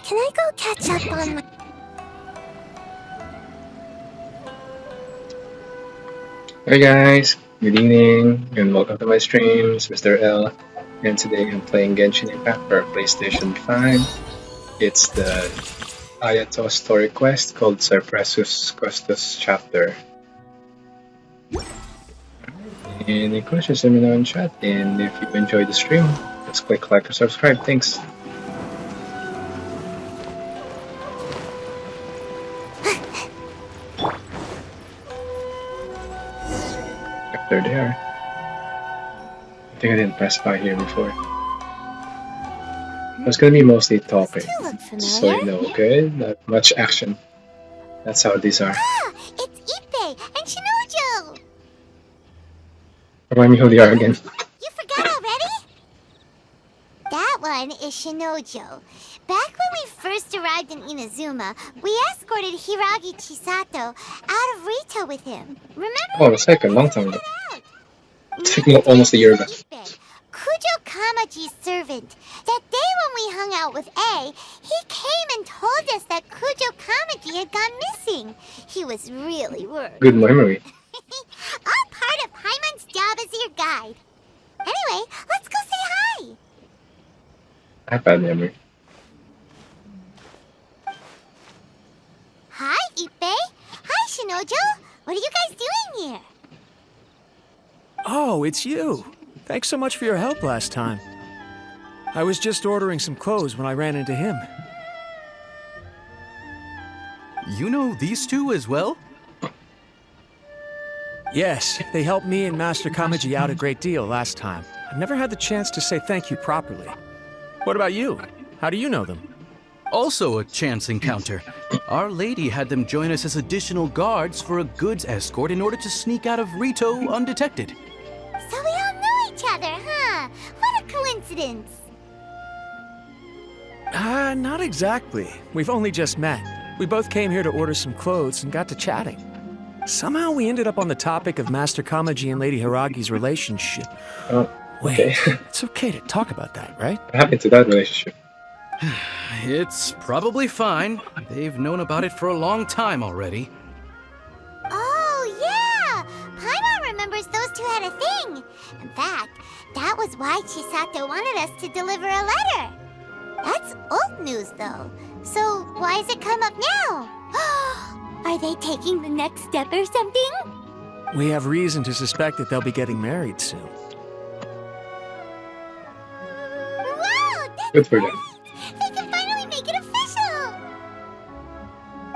Can I go catch up on my... Hi guys, good evening and welcome to my streams, Mr. L. And today I'm playing Genshin Impact for PlayStation 5. It's the Ayato story quest called Cypressus Custos chapter. Any questions, let me know in chat, and if you enjoyed the stream, just click like or subscribe. Thanks. They're there. I think I didn't press by here before. It's gonna be mostly talking, so you know, okay? Not much action. That's how these are. Ah! It's Ippei and Shinojo! Remind me who they are again. You forgot already? That one is Shinojo. Back when we first arrived in Inazuma, we escorted Hiragi Chisato out of Rito with him. Remember? Oh, it's like a long time ago. It's like almost a year ago. Kujo Kamaji's servant. That day when we hung out with A, he came and told us that Kujo Kamaji had gone missing. He was really worried. Good memory. All part of Paimon's job as your guide. Anyway, let's go say hi. I have bad memory. Hi, Ippei. Hi, Shinojo. What are you guys doing here? Oh, it's you. Thanks so much for your help last time. I was just ordering some clothes when I ran into him. You know these two as well? Yes, they helped me and Master Kamaji out a great deal last time. I've never had the chance to say thank you properly. What about you? How do you know them? Also a chance encounter. Our lady had them join us as additional guards for a goods escort in order to sneak out of Rito undetected. So we all know each other, huh? What a coincidence. Not exactly. We've only just met. We both came here to order some clothes and got to chatting. Somehow we ended up on the topic of Master Kamaji and Lady Hiragi's relationship. Oh, okay. Wait, it's okay to talk about that, right? What happened to that relationship? It's probably fine. They've known about it for a long time already. Oh, yeah! Paimon remembers those two had a thing. In fact, that was why Chisato wanted us to deliver a letter. That's old news, though. So why has it come up now? Are they taking the next step or something? We have reason to suspect that they'll be getting married soon. Wow, that's Good for great! them. They can finally make it official!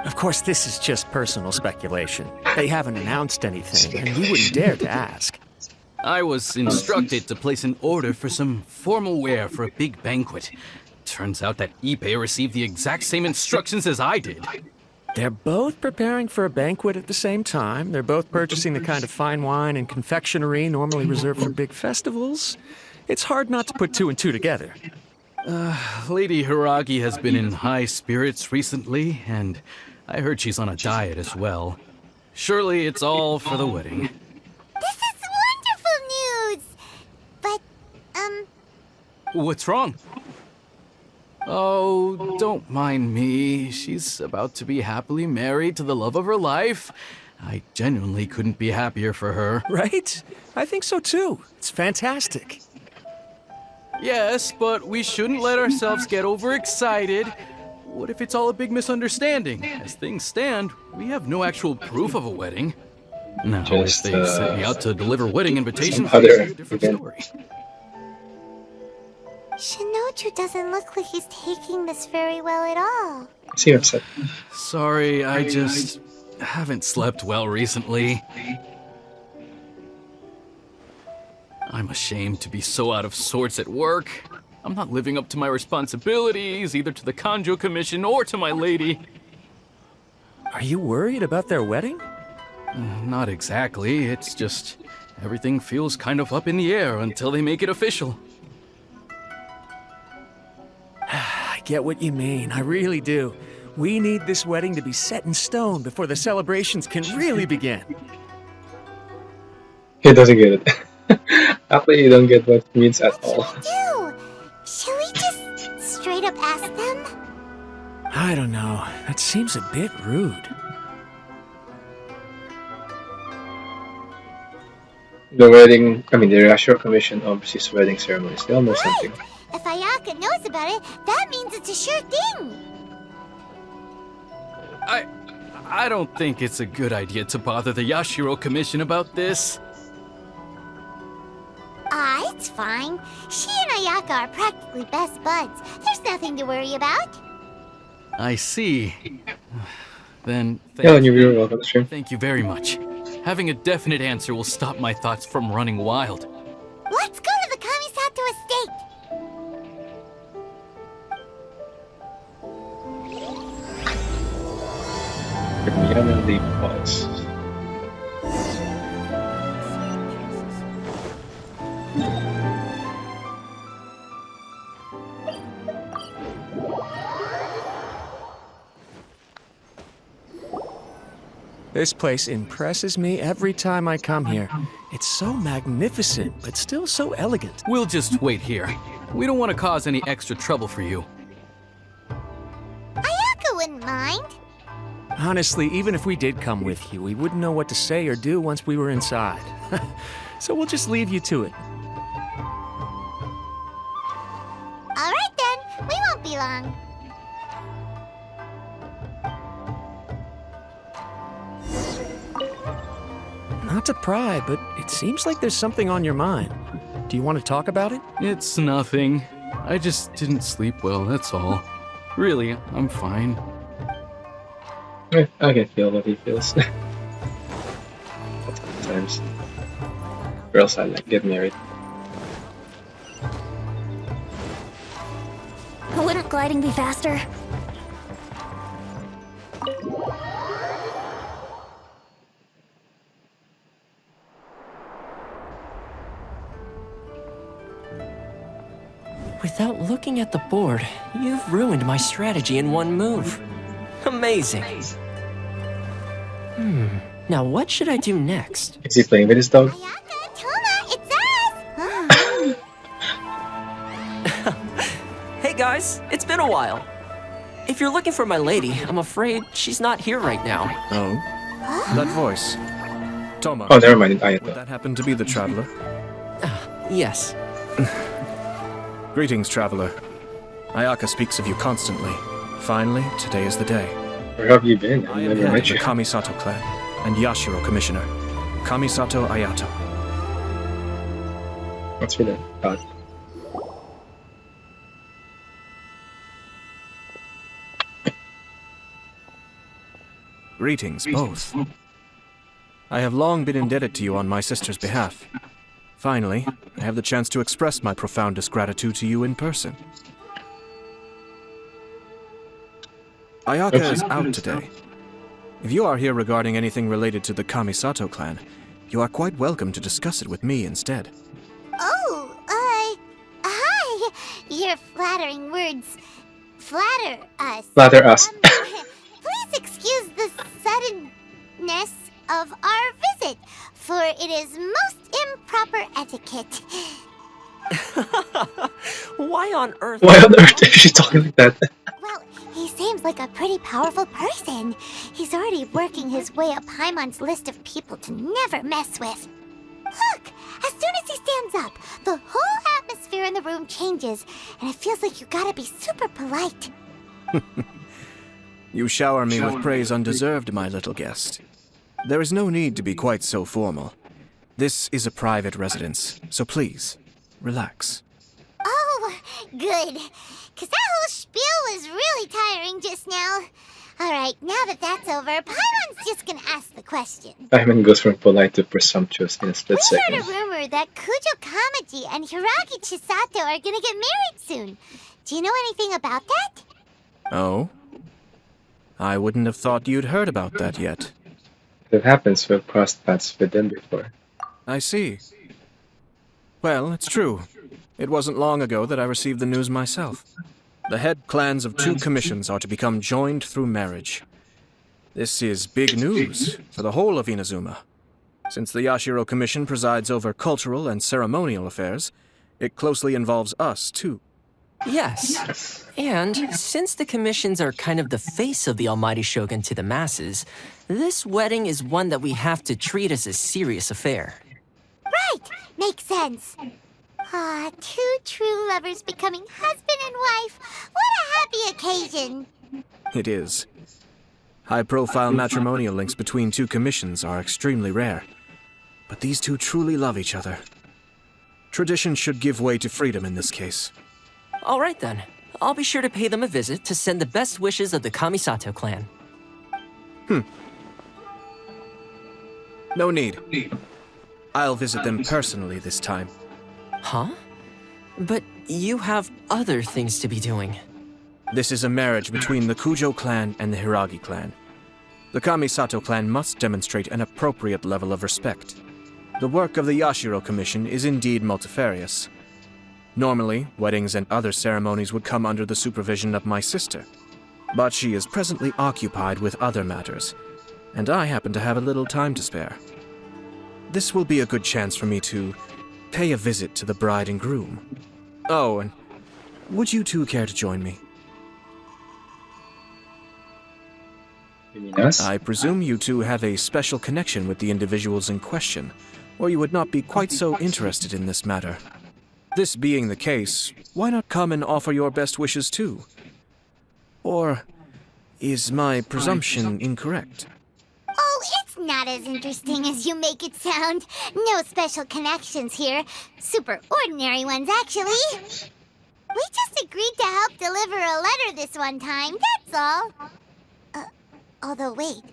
Of course, this is just personal speculation. They haven't announced anything, and we wouldn't dare to ask. I was instructed to place an order for some formal wear for a big banquet. Turns out that Ippei received the exact same instructions as I did. They're both preparing for a banquet at the same time. They're both purchasing the kind of fine wine and confectionery normally reserved for big festivals. It's hard not to put two and two together. Lady Hiragi has been in high spirits recently, and I heard she's on a diet as well. Surely it's all for the wedding. This is wonderful news! But, What's wrong? Oh, don't mind me. She's about to be happily married to the love of her life. I genuinely couldn't be happier for her. Right? I think so too. It's fantastic. Yes, but we shouldn't let ourselves get overexcited. What if it's all a big misunderstanding? As things stand, we have no actual proof of a wedding. Now, Just, if they set me out to deliver wedding invitations, some that's other a different event. story. Shinoju doesn't look like he's taking this very well at all. Seem upset. Sorry, I just haven't slept well recently. I'm ashamed to be so out of sorts at work. I'm not living up to my responsibilities, either to the Kanjo Commission or to my lady. Are you worried about their wedding? Not exactly, it's just everything feels kind of up in the air until they make it official. I get what you mean. I really do. We need this wedding to be set in stone before the celebrations can really begin. He doesn't get it. Actually, you don't get what it means at all. Do! Shall we just straight up ask them? I don't know. That seems a bit rude. The wedding, I mean, the Yashiro Commission oversees wedding ceremonies. They'll know something. If Ayaka knows about it, that means it's a sure thing. I don't think it's a good idea to bother the Yashiro Commission about this. It's fine. She and Ayaka are practically best buds. There's nothing to worry about. I see. Then Hello, new viewer. Welcome to the stream. thank you very much. Having a definite answer will stop my thoughts from running wild. Let's go to the Kamisato estate. Yama Leaf Falls. This place impresses me every time I come here. It's so magnificent, but still so elegant. We'll just wait here. We don't want to cause any extra trouble for you. Ayaka wouldn't mind. Honestly, even if we did come with you, we wouldn't know what to say or do once we were inside. So we'll just leave you to it. All right then, we won't be long. Not to pry, but it seems like there's something on your mind. Do you want to talk about it? It's nothing. I just didn't sleep well, that's all. Really, I'm fine. I can feel what he feels. Sometimes. Girls I like get married. Wouldn't gliding be faster? Without looking at the board, you've ruined my strategy in one move. Amazing. Now what should I do next? Is he playing with his dog? Ayaka, Toma, it's us! Hey guys, it's been a while. If you're looking for my lady, I'm afraid she's not here right now. Oh? That voice. Toma. Oh, never mind. Would Ayato. that happen to be the traveler? Yes. Greetings, traveler. Ayaka speaks of you constantly. Finally, today is the day. Where have you been? I I am never head of met the you. Kamisato clan and Yashiro Commissioner, Kamisato Ayato. What's for that? God. Greetings, both. I have long been indebted to you on my sister's behalf. Finally, I have the chance to express my profoundest gratitude to you in person. Ayaka is out today. If you are here regarding anything related to the Kamisato clan, you are quite welcome to discuss it with me instead. Oh, hi! Your flattering words flatter us. Flatter us. Please excuse the suddenness of our visit, for it is most improper etiquette. Why on earth? Why on earth is she talking like that? Well, he seems like a pretty powerful person. He's already working his way up Paimon's list of people to never mess with. Look, as soon as he stands up, the whole atmosphere in the room changes, and it feels like you gotta be super polite. You shower me with praise undeserved, my little guest. There is no need to be quite so formal. This is a private residence, so please, relax. Oh, good. Because that whole spiel was really tiring just now. Alright, now that that's over, Paimon's just gonna ask the question. Diamond goes from polite to presumptuous in a split We heard second. a rumor that Kujo Kamaji and Hiragi Chisato are gonna get married soon. Do you know anything about that? Oh? I wouldn't have thought you'd heard about that yet. It happens to have crossed paths with them before. I see. Well, it's true. It wasn't long ago that I received the news myself. The head clans of two commissions are to become joined through marriage. This is big news for the whole of Inazuma. Since the Yashiro Commission presides over cultural and ceremonial affairs, it closely involves us, too. Yes. And since the commissions are kind of the face of the almighty shogun to the masses, this wedding is one that we have to treat as a serious affair. Right, makes sense. Ah, two true lovers becoming husband and wife. What a happy occasion. It is. High-profile matrimonial links between two commissions are extremely rare. But these two truly love each other. Tradition should give way to freedom in this case. All right then. I'll be sure to pay them a visit to send the best wishes of the Kamisato clan. No need. I'll visit them personally this time. Huh? But you have other things to be doing. This is a marriage between the Kujo clan and the Hiragi clan. The Kamisato clan must demonstrate an appropriate level of respect. The work of the Yashiro Commission is indeed multifarious. Normally, weddings and other ceremonies would come under the supervision of my sister. But she is presently occupied with other matters, and I happen to have a little time to spare. This will be a good chance for me to pay a visit to the bride and groom. Oh, and would you two care to join me? You mean us? I presume you two have a special connection with the individuals in question, or you would not be quite so interested in this matter. This being the case, why not come and offer your best wishes too? Or is my presumption incorrect? Oh, it's not as interesting as you make it sound. No special connections here. Super ordinary ones, actually. We just agreed to help deliver a letter this one time, that's all. Although, wait.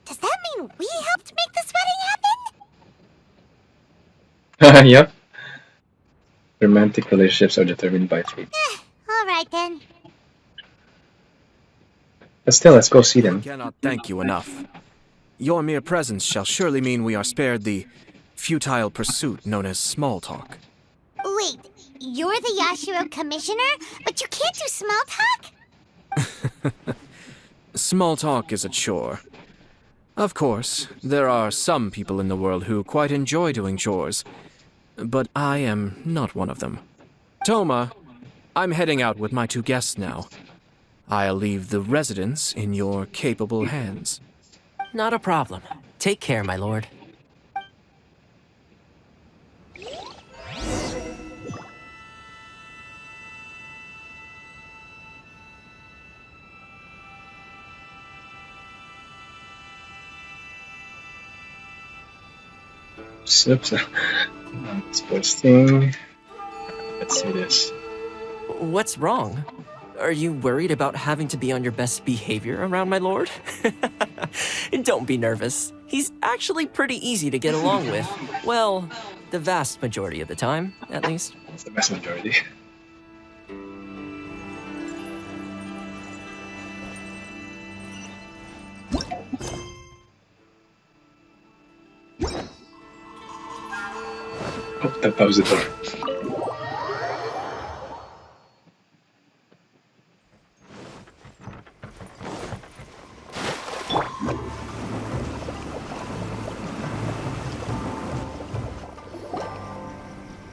Does that mean we helped make this wedding happen? Yep. Romantic relationships are determined by fate. Alright then. But still, let's go see them. I cannot thank you enough. Your mere presence shall surely mean we are spared the futile pursuit known as small talk. Wait, you're the Yashiro Commissioner? But you can't do small talk? Small talk is a chore. Of course, there are some people in the world who quite enjoy doing chores, but I am not one of them. Toma, I'm heading out with my two guests now. I'll leave the residence in your capable hands. Not a problem. Take care, my lord. Oops. Sports thing. Let's see this. What's wrong? Are you worried about having to be on your best behavior around my lord? Don't be nervous. He's actually pretty easy to get along with. Well, the vast majority of the time, at least. It's the vast majority. Oh, that was the door.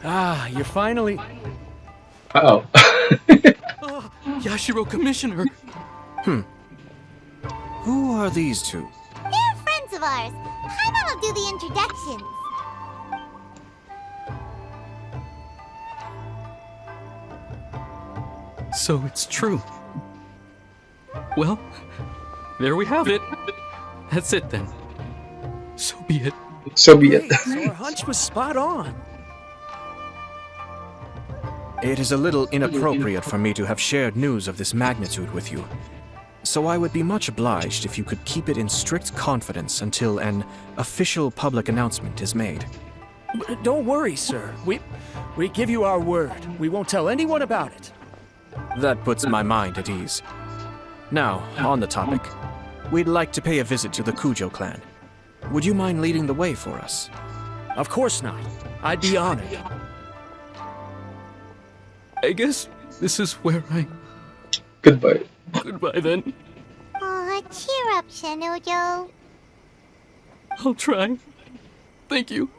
Ah, you're finally... Uh-oh. Oh, Yashiro Commissioner! Who are these two? They're friends of ours. Paimon will do the introductions. So it's true. Well, there we have it. That's it then. So be it. So be it. So our hunch was spot on. It is a little inappropriate for me to have shared news of this magnitude with you. So I would be much obliged if you could keep it in strict confidence until an official public announcement is made. Don't worry, sir. We give you our word. We won't tell anyone about it. That puts my mind at ease. Now, on the topic. We'd like to pay a visit to the Kujo clan. Would you mind leading the way for us? Of course not. I'd be honored. I guess this is where I... Goodbye. Goodbye then. Aw, cheer up, Shanojo. I'll try. Thank you.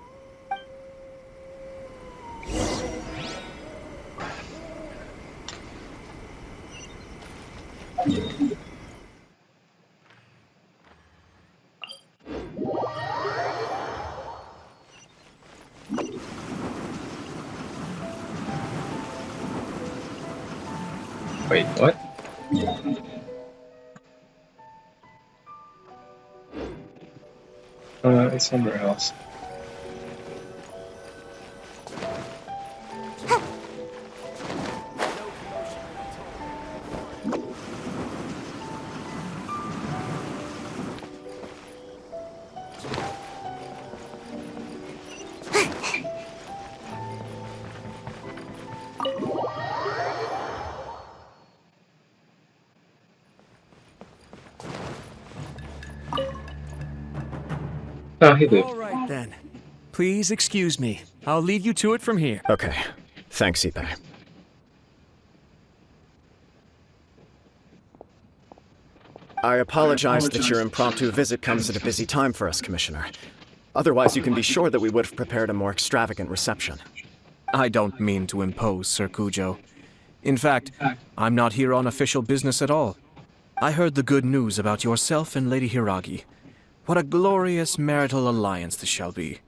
Wait, what? It's somewhere else. Oh, he did. All right, then. Please excuse me. I'll leave you to it from here. Okay. Thanks, Ipe. I apologize that your impromptu visit comes at a busy time for us, Commissioner. Otherwise, you can be sure that we would have prepared a more extravagant reception. I don't mean to impose, Sir Kujo. In fact, I'm not here on official business at all. I heard the good news about yourself and Lady Hiragi. What a glorious marital alliance this shall be.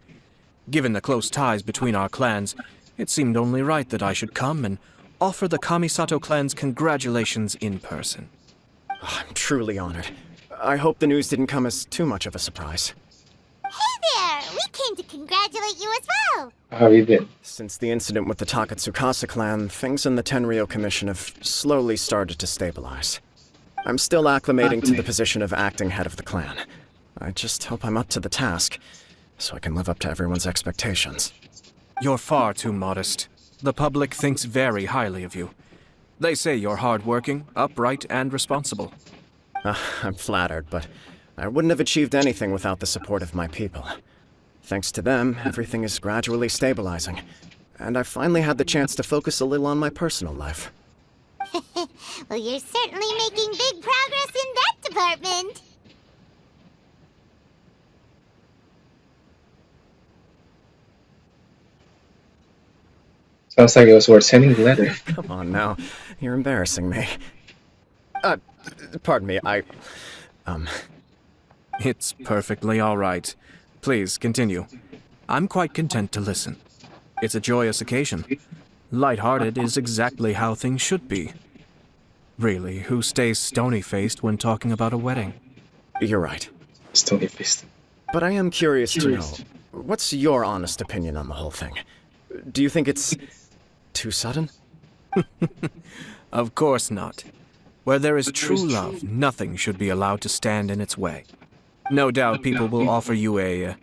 Given the close ties between our clans, it seemed only right that I should come and offer the Kamisato clan's congratulations in person. I'm truly honored. I hope the news didn't come as too much of a surprise. Hey there! We came to congratulate you as well! How he did. Since the incident with the Takatsukasa clan, things in the Tenryou Commission have slowly started to stabilize. I'm still acclimating to the position of acting head of the clan. I just hope I'm up to the task, so I can live up to everyone's expectations. You're far too modest. The public thinks very highly of you. They say you're hardworking, upright, and responsible. I'm flattered, but I wouldn't have achieved anything without the support of my people. Thanks to them, everything is gradually stabilizing, and I finally had the chance to focus a little on my personal life. Well, you're certainly making big progress in that department. Sounds like it was worth sending the letter. Come on now, you're embarrassing me. Pardon me, It's perfectly all right. Please, continue. I'm quite content to listen. It's a joyous occasion. Light-hearted is exactly how things should be. Really, who stays stony-faced when talking about a wedding? You're right. Stony faced. But I am curious to know, what's your honest opinion on the whole thing? Do you think it's too sudden? Of course not. Where there is true love, nothing should be allowed to stand in its way. No doubt people will offer you a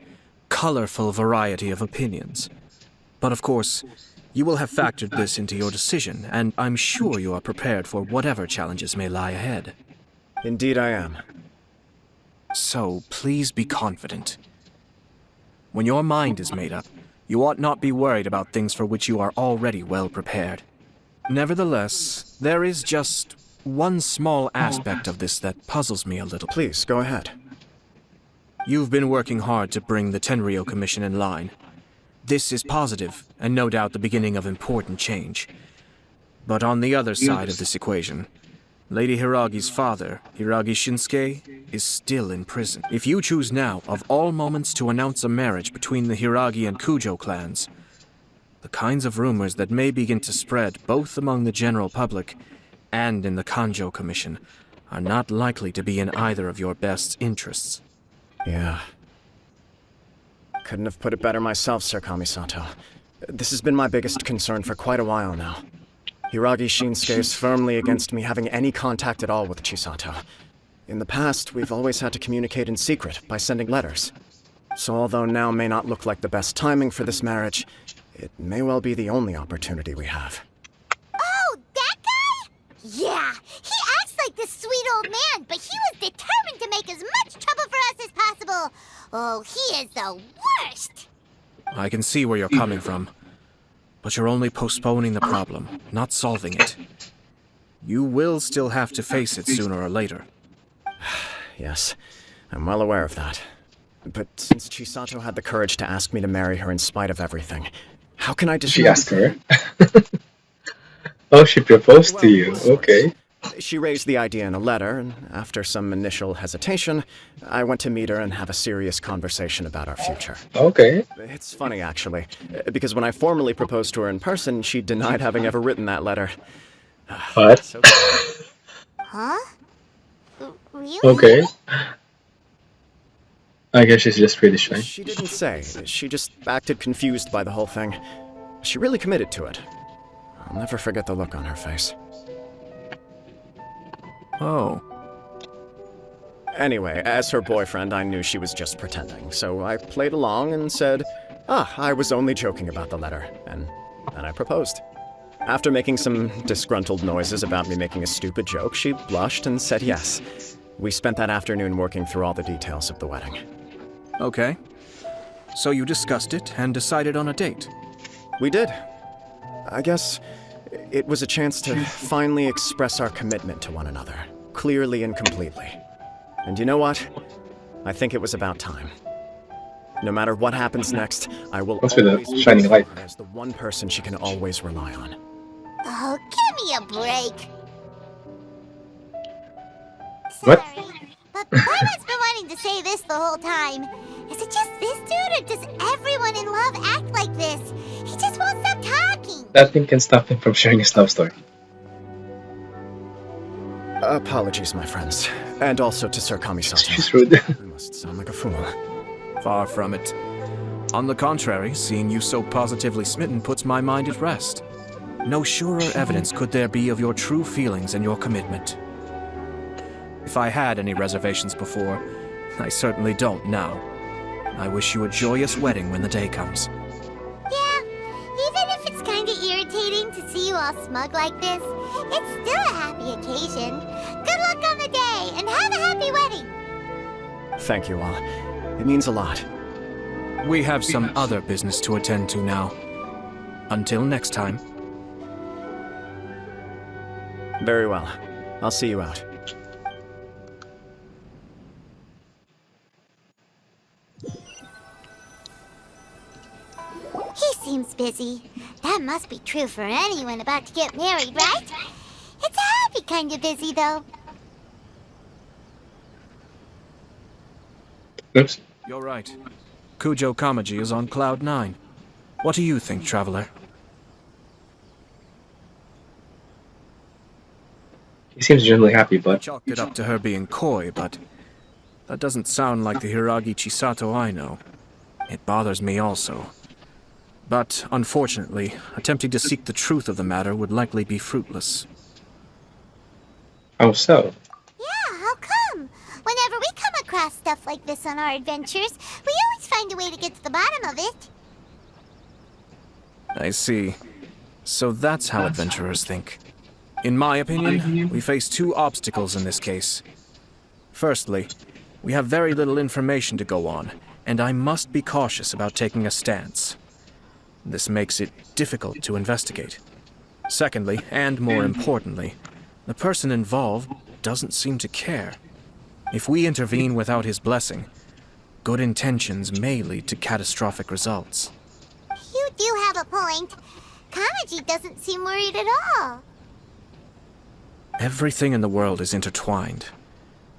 colorful variety of opinions. But of course, you will have factored this into your decision, and I'm sure you are prepared for whatever challenges may lie ahead. Indeed I am. So, please be confident. When your mind is made up, you ought not be worried about things for which you are already well prepared. Nevertheless, there is just one small aspect of this that puzzles me a little. Please, go ahead. You've been working hard to bring the Tenryou Commission in line. This is positive, and no doubt the beginning of important change. But on the other side of this equation, Lady Hiragi's father, Hiragi Shinsuke, is still in prison. If you choose now, of all moments, to announce a marriage between the Hiragi and Kujo clans, the kinds of rumors that may begin to spread both among the general public and in the Kanjo Commission are not likely to be in either of your best interests. Yeah. Couldn't have put it better myself, Sir Kamisato. This has been my biggest concern for quite a while now. Hiragi Shinsuke is firmly against me having any contact at all with Chisato. In the past, we've always had to communicate in secret by sending letters. So although now may not look like the best timing for this marriage, it may well be the only opportunity we have. Oh, that guy? Yeah, he acts like this sweet old man, but he was determined to make as much trouble for us as possible. Oh, he is the worst! I can see where you're coming from. But you're only postponing the problem, not solving it. You will still have to face it sooner or later. Yes, I'm well aware of that. But since Chisato had the courage to ask me to marry her in spite of everything, how can I She asked her. Oh, she proposed to you. Okay. She raised the idea in a letter, and after some initial hesitation, I went to meet her and have a serious conversation about our future. Okay. It's funny, actually, because when I formally proposed to her in person, she denied having ever written that letter. What? So Huh? Really? Okay. I guess she's just pretty shy. she didn't say. She just acted confused by the whole thing. She really committed to it. I'll never forget the look on her face. Oh. Anyway, as her boyfriend, I knew she was just pretending, so I played along and said, I was only joking about the letter, and then I proposed. After making some disgruntled noises about me making a stupid joke, she blushed and said yes. We spent that afternoon working through all the details of the wedding. Okay. So you discussed it and decided on a date. We did. I guess it was a chance to finally express our commitment to one another, clearly and completely. And you know what? I think it was about time. No matter what happens next, I will What's with the always shining choose light? her as the one person she can always rely on. Oh, give me a break. What? Sorry, but Paimon's been wanting to say this the whole time. Is it just this dude, or does everyone in love act like this? He just won't stop talking. Nothing can stop him from sharing his love story. Apologies, my friends. And also to Sir Kamisato. She's rude. I must sound like a fool. Far from it. On the contrary, seeing you so positively smitten puts my mind at rest. No surer evidence could there be of your true feelings and your commitment. If I had any reservations before, I certainly don't now. I wish you a joyous wedding when the day comes. Yeah, even if it's kind of irritating to see you all smug like this, it's still a happy occasion. Good luck on the day, and have a happy wedding. Thank you all. It means a lot. We have some other business to attend to now. Until next time. Very well. I'll see you out. He seems busy. That must be true for anyone about to get married, right? It's a happy kind of busy, though. Oops. You're right. Kujo Kamaji is on Cloud 9. What do you think, Traveler? He seems generally happy, but Chalked it up to her being coy, but that doesn't sound like the Hiragi Chisato I know. It bothers me also. But, unfortunately, attempting to seek the truth of the matter would likely be fruitless. how so? Yeah, how come? Whenever we come across stuff like this on our adventures, we always find a way to get to the bottom of it. I see. So that's how adventurers think. In my opinion, we face two obstacles in this case. Firstly, we have very little information to go on, and I must be cautious about taking a stance. This makes it difficult to investigate. Secondly, and more importantly, the person involved doesn't seem to care. If we intervene without his blessing, good intentions may lead to catastrophic results. You do have a point. Kamaji doesn't seem worried at all. Everything in the world is intertwined.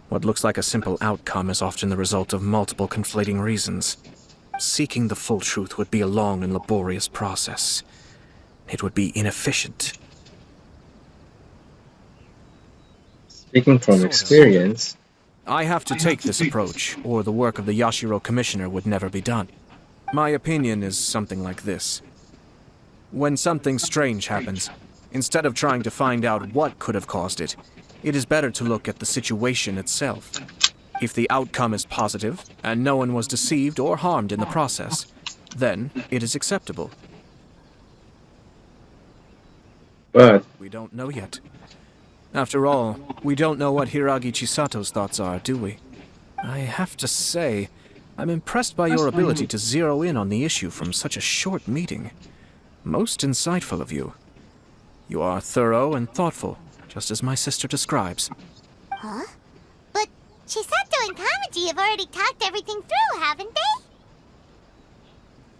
What looks like a simple outcome is often the result of multiple conflating reasons. Seeking the full truth would be a long and laborious process. It would be inefficient. Speaking from experience, I have to take this approach, or the work of the Yashiro Commissioner would never be done. My opinion is something like this. When something strange happens, instead of trying to find out what could have caused it, it is better to look at the situation itself. If the outcome is positive, and no one was deceived or harmed in the process, then it is acceptable. but We don't know yet. After all, we don't know what Hiragi Chisato's thoughts are, do we? I have to say, I'm impressed by your ability to zero in on the issue from such a short meeting. Most insightful of you. You are thorough and thoughtful, just as my sister describes. Huh? But Chisato and Kamaji have already talked everything through, haven't they?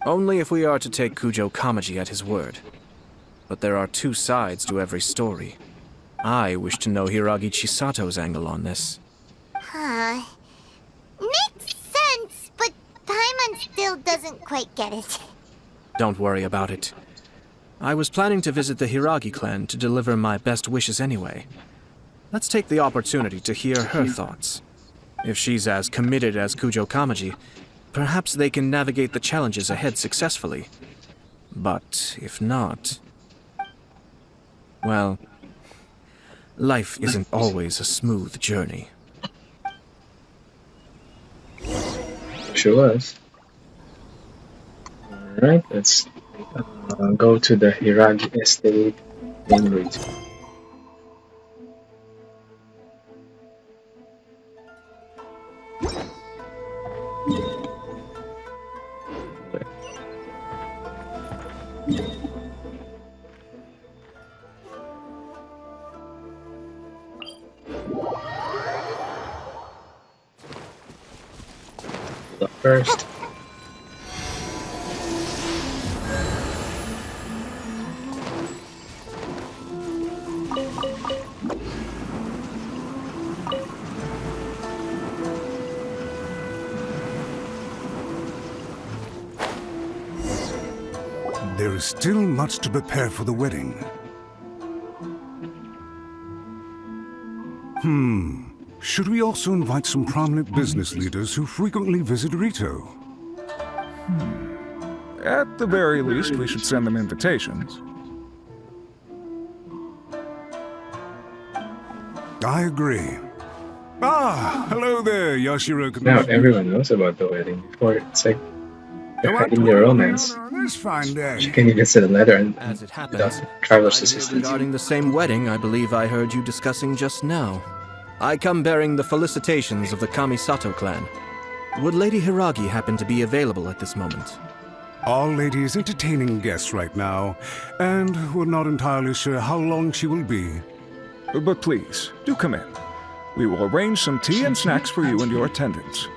Only if we are to take Kujo Kamaji at his word. But there are two sides to every story. I wish to know Hiragi Chisato's angle on this. Huh. Makes sense, but Paimon still doesn't quite get it. Don't worry about it. I was planning to visit the Hiragi clan to deliver my best wishes anyway. Let's take the opportunity to hear her thoughts. If she's as committed as Kujo Kamaji, perhaps they can navigate the challenges ahead successfully. But if not... well, life isn't always a smooth journey. Sure was. Alright, let's go to the Hiragi estate in region. First. There is still much to prepare for the wedding. Should we also invite some prominent business leaders who frequently visit Rito? At the very least, we should send them invitations. I agree. Ah, hello there, Yashiro. Now everyone knows about the wedding. Before it's like they're Come on, hiding their come on, romance. on this fine day. She can even send a letter and As it happens, without traveler's I hear assistance. regarding the same wedding I believe I heard you discussing just now. I come bearing the felicitations of the Kamisato clan. Would Lady Hiragi happen to be available at this moment? Our lady is entertaining guests right now, and we're not entirely sure how long she will be. But please, do come in. We will arrange some tea and snacks for you and your attendants.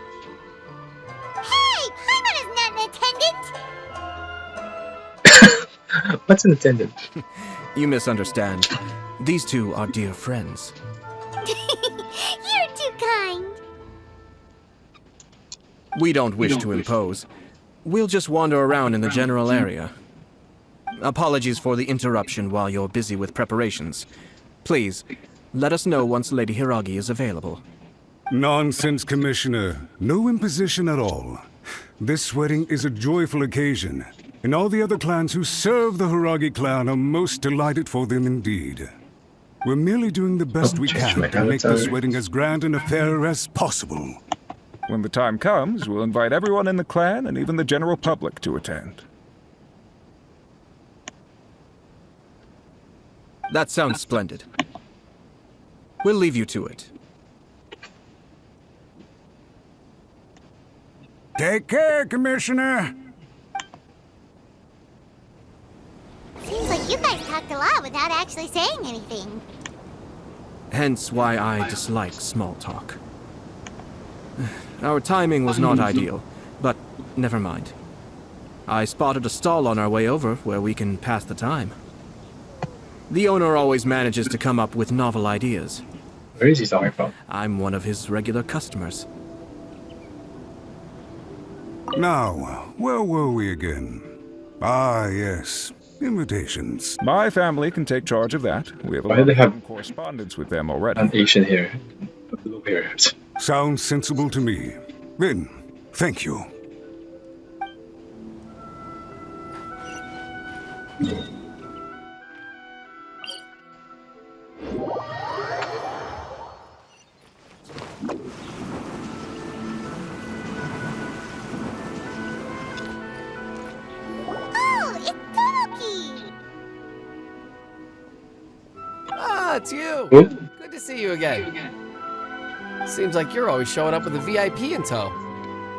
Hey, Paimon is not an attendant! What's an attendant? You misunderstand. These two are dear friends. You're too kind. We don't wish to impose. We'll just wander around in the general area. Apologies for the interruption while you're busy with preparations. Please, let us know once Lady Hiragi is available. Nonsense, Commissioner. No imposition at all. This wedding is a joyful occasion, and all the other clans who serve the Hiragi clan are most delighted for them indeed. We're merely doing the best we change can my to make this avatar. wedding as grand an affair as possible. When the time comes, we'll invite everyone in the clan and even the general public to attend. That sounds splendid. We'll leave you to it. Take care, Commissioner! Seems like you guys talked a lot without actually saying anything. Hence why I dislike small talk. Our timing was not ideal, but never mind. I spotted a stall on our way over where we can pass the time. The owner always manages to come up with novel ideas. Where is he talking from? I'm one of his regular customers. Now, where were we again? Ah, yes. Invitations. My family can take charge of that. We have a Why lot do they of have written correspondence with them already. an Asian here? Blue hair. Sounds sensible to me. Then, thank you. Oh, it's Tomoki! Ah, it's you! Who? Good to see you again. Seems like you're always showing up with a VIP in tow.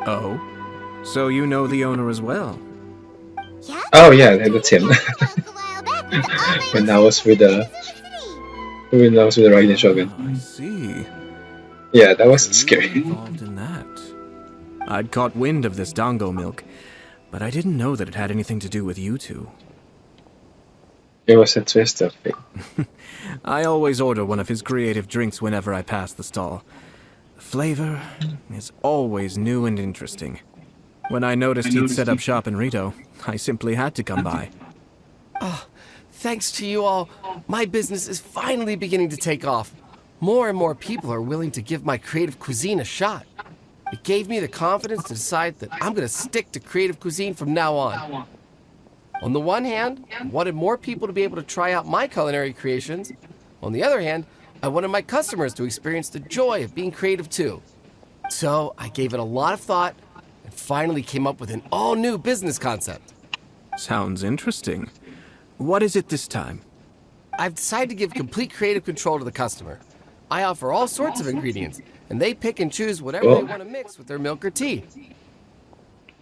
Oh? So you know the owner as well? Yeah? Oh yeah, that's him. A while back with the all-night When I was with the city. when I was with the Raiden Shogun. I see. Yeah, that was You were scary. involved in that. I'd caught wind of this dango milk, but I didn't know that it had anything to do with you two. It was a twist of fate. I always order one of his creative drinks whenever I pass the stall. The flavor is always new and interesting. When I noticed he'd set up shop in Rito, I simply had to come by. Thanks to you all, my business is finally beginning to take off. More and more people are willing to give my creative cuisine a shot. It gave me the confidence to decide that I'm going to stick to creative cuisine from now on. On the one hand, I wanted more people to be able to try out my culinary creations. On the other hand, I wanted my customers to experience the joy of being creative too. So I gave it a lot of thought and finally came up with an all-new business concept. Sounds interesting. What is it this time? I've decided to give complete creative control to the customer. I offer all sorts of ingredients, and they pick and choose whatever they want to mix with their milk or tea.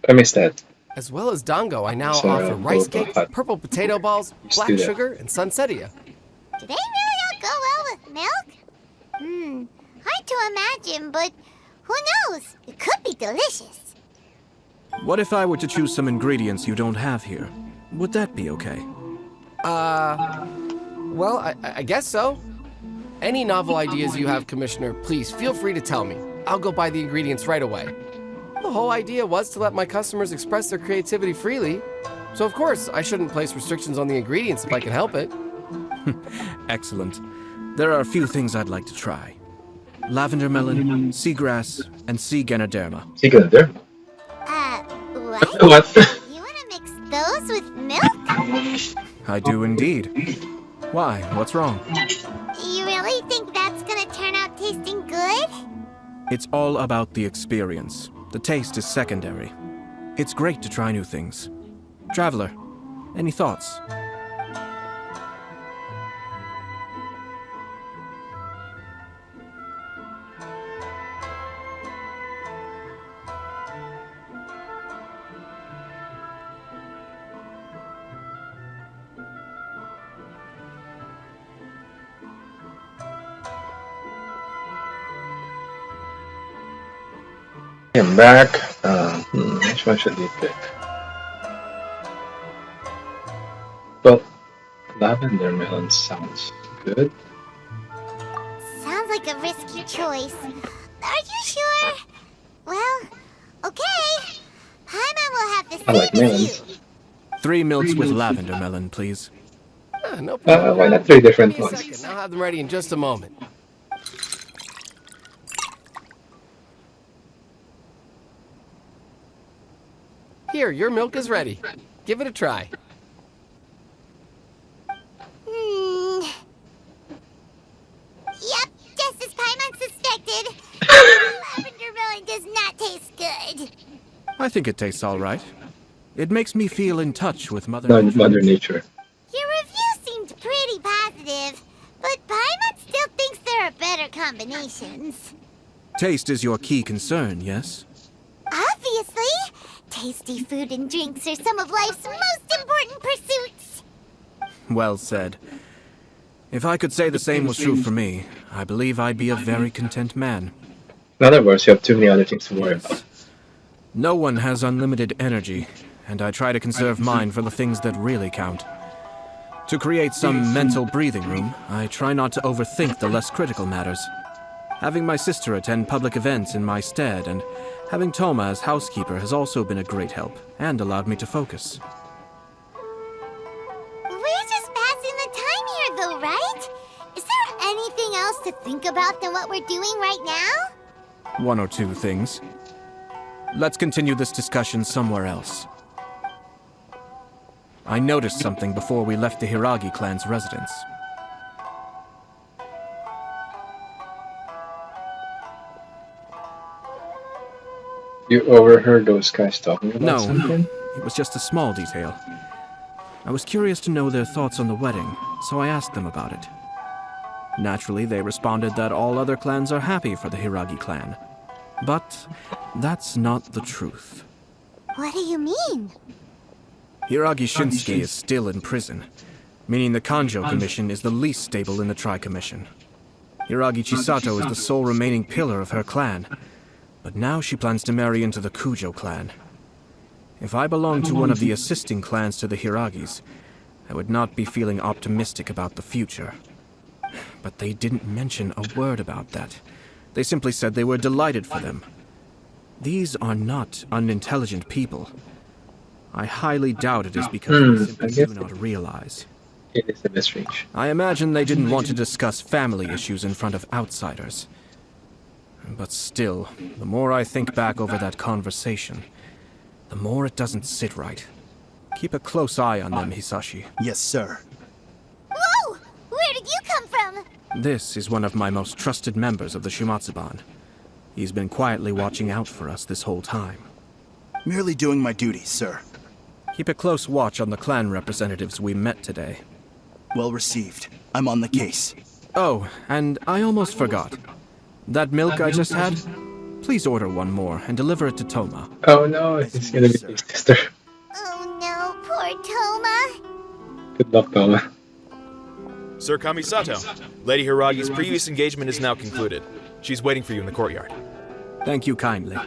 I missed that. As well as Dango, I now So, offer rice cakes, hot. purple potato balls, black do that. sugar, and sunsettia. Do they really all go well with milk? Hard to imagine, but who knows? It could be delicious. What if I were to choose some ingredients you don't have here? Would that be okay? Well, I guess so. Any novel ideas you have, Commissioner, please feel free to tell me. I'll go buy the ingredients right away. The whole idea was to let my customers express their creativity freely. So of course, I shouldn't place restrictions on the ingredients if I can help it. Excellent. There are a few things I'd like to try. Lavender melon, seagrass, and sea ganoderma. Ganoderma? What? What? You want to mix those with milk? I do indeed. Why? What's wrong? You really think that's gonna turn out tasting good? It's all about the experience. The taste is secondary. It's great to try new things. Traveler, any thoughts? I'm back. Which one should we pick? Well, lavender melon sounds good. Sounds like a risky choice. Are you sure? Well, okay. Paimon will have the I like same as melons. you. 3 milks with lavender melon, please. No problem. Why not 3 different Give me a ones? second. I'll have them ready in just a moment. Here, your milk is ready. Give it a try. Yep, just as Paimon suspected. Lavender melon does not taste good. I think it tastes all right. It makes me feel in touch with Mother Nature. Mother Nature. Your review seemed pretty positive, but Paimon still thinks there are better combinations. Taste is your key concern, yes? Obviously! Tasty food and drinks are some of life's most important pursuits. Well said. If I could say the same was true for me, I believe I'd be a very content man. In other words, you have too many other things to worry about. No one has unlimited energy, and I try to conserve mine for the things that really count. To create some mental breathing room, I try not to overthink the less critical matters. Having my sister attend public events in my stead and having Toma as housekeeper has also been a great help and allowed me to focus. We're just passing the time here, though, right? Is there anything else to think about than what we're doing right now? 1 or 2 things. Let's continue this discussion somewhere else. I noticed something before we left the Hiragi clan's residence. You overheard those guys talking about No, something? it was just a small detail. I was curious to know their thoughts on the wedding, so I asked them about it. Naturally, they responded that all other clans are happy for the Hiragi clan. But that's not the truth. What do you mean? Hiragi Shinsuke is still in prison, meaning the Kanjo Commission is the least stable in the Tri-Commission. Hiragi Chisato is the sole remaining pillar of her clan, but now she plans to marry into the Kujo clan. If I belonged to one of the assisting clans to the Hiragis, I would not be feeling optimistic about the future. But they didn't mention a word about that. They simply said they were delighted for them. These are not unintelligent people. I highly doubt it is because they simply do not realize. It is a bit strange. I imagine they didn't want to discuss family issues in front of outsiders. But still, the more I think back over that conversation, the more it doesn't sit right. Keep a close eye on them, Hisashi. Yes, sir. Whoa! Where did you come from? This is one of my most trusted members of the Shumatsuban. He's been quietly watching out for us this whole time. Merely doing my duties, sir. Keep a close watch on the clan representatives we met today. Well received. I'm on the case. Oh, and I almost forgot. That milk I just had? Please order one more and deliver it to Toma. Oh no, it's gonna be his sister. Oh no, poor Toma. Good luck, Toma. Sir Kamisato, Lady Hiragi's previous engagement is now concluded. She's waiting for you in the courtyard. Thank you kindly.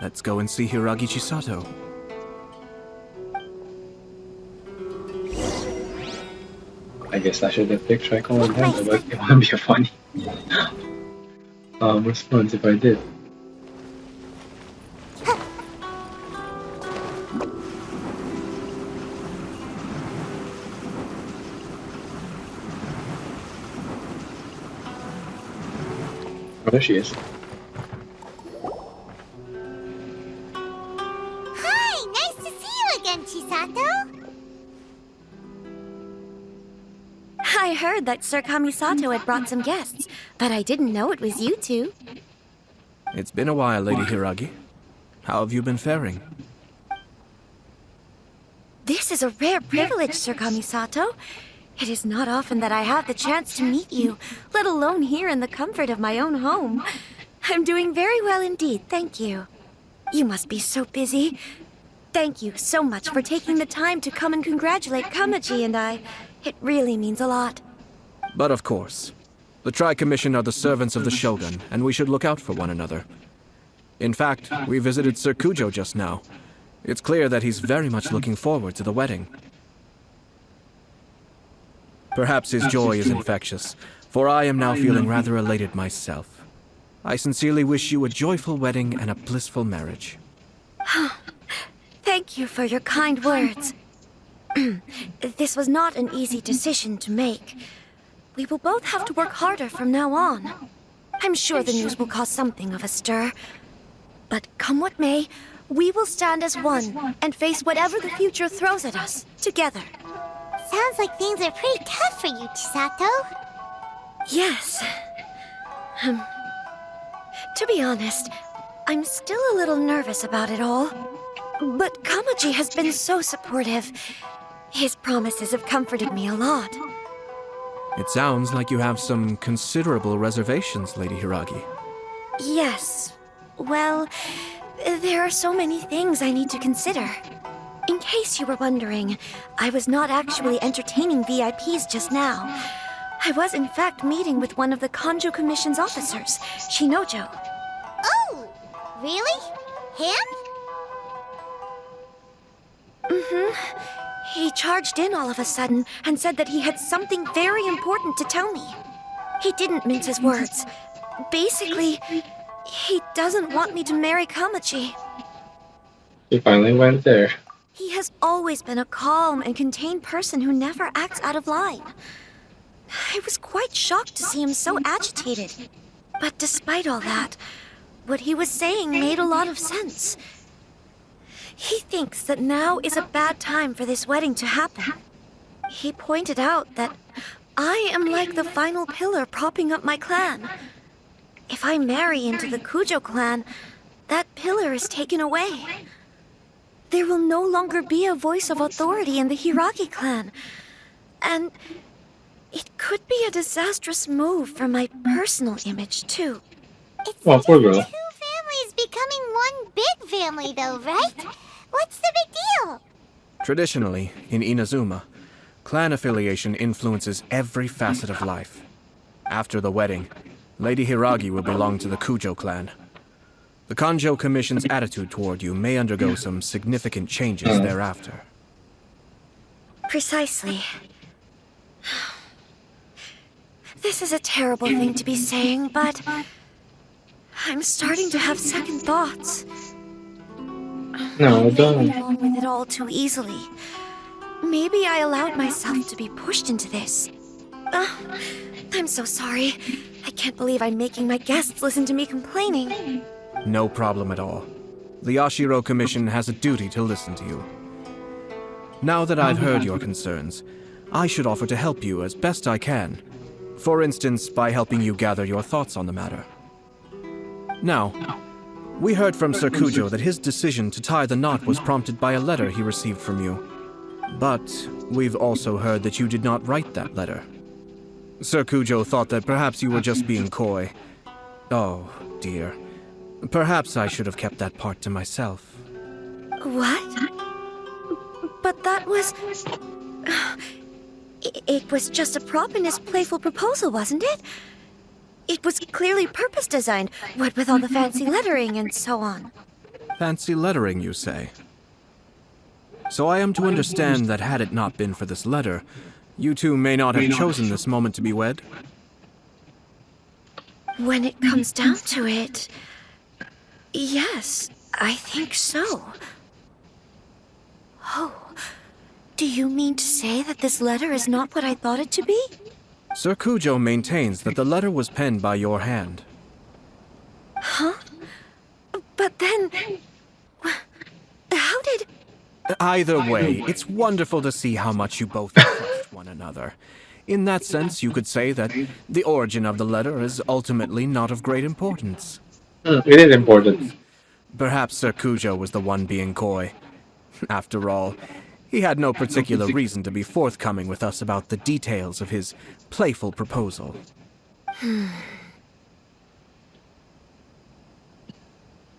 Let's go and see Hiragi Chisato. I guess I should have picked Tricolor then, but it wouldn't be funny response if I did. Oh, there she is. Hi, nice to see you again, Chisato. I heard that Sir Kamisato had brought some guests, but I didn't know it was you two. It's been a while, Lady Hiragi. How have you been faring? This is a rare privilege, Sir Kamisato. It is not often that I have the chance to meet you, let alone here in the comfort of my own home. I'm doing very well indeed, thank you. You must be so busy. Thank you so much for taking the time to come and congratulate Kamaji and I. It really means a lot. But of course. The Tri-Commission are the servants of the Shogun, and we should look out for one another. In fact, we visited Sir Kujo just now. It's clear that he's very much looking forward to the wedding. Perhaps his joy is infectious, for I am now feeling rather elated myself. I sincerely wish you a joyful wedding and a blissful marriage. Thank you for your kind words. This was not an easy decision to make. We will both have to work harder from now on. I'm sure the news will cause something of a stir. But come what may, we will stand as one and face whatever the future throws at us, together. Sounds like things are pretty tough for you, Chisato. Yes. To be honest, I'm still a little nervous about it all. But Kamaji has been so supportive. His promises have comforted me a lot. It sounds like you have some considerable reservations, Lady Hiragi. Yes. Well, there are so many things I need to consider. In case you were wondering, I was not actually entertaining VIPs just now. I was in fact meeting with one of the Kanjo Commission's officers, Shinojo. Oh, really? Him? He charged in all of a sudden and said that he had something very important to tell me. He didn't mince his words. Basically, he doesn't want me to marry Kamaji. He finally went there. He has always been a calm and contained person who never acts out of line. I was quite shocked to see him so agitated. But despite all that, what he was saying made a lot of sense. He thinks that now is a bad time for this wedding to happen. He pointed out that I am like the final pillar propping up my clan. If I marry into the Kujo clan, that pillar is taken away. There will no longer be a voice of authority in the Hiragi clan. And it could be a disastrous move for my personal image, too. It's Well, just poor girl. two families becoming one big family, though, right? What's the big deal? Traditionally, in Inazuma, clan affiliation influences every facet of life. After the wedding, Lady Hiragi will belong to the Kujo clan. The Kanjo Commission's attitude toward you may undergo some significant changes thereafter. Precisely. This is a terrible thing to be saying, but I'm starting to have second thoughts. No, I don't. went along with it all too easily. maybe I allowed myself to be pushed into this. I'm so sorry. I can't believe I'm making my guests listen to me complaining. No problem at all. The Yashiro Commission has a duty to listen to you. Now that I've heard your concerns, I should offer to help you as best I can. For instance, by helping you gather your thoughts on the matter. Now, we heard from Sir Kujo that his decision to tie the knot was prompted by a letter he received from you. But we've also heard that you did not write that letter. Sir Kujo thought that perhaps you were just being coy. Oh, dear. Perhaps I should have kept that part to myself. What? But that was... It was just a prop in his playful proposal, wasn't it? It was clearly purpose-designed, what with all the fancy lettering and so on. Fancy lettering, you say? So I am to understand that had it not been for this letter, you two may not have chosen this moment to be wed? When it comes down to it... Yes, I think so. Oh, do you mean to say that this letter is not what I thought it to be? Sir Kujo maintains that the letter was penned by your hand. Huh? But then... How did... Either way, it's wonderful to see how much you both trust one another. In that sense, you could say that the origin of the letter is ultimately not of great importance. It is important. Perhaps Sir Kujo was the one being coy. After all, he had no particular reason to be forthcoming with us about the details of his playful proposal.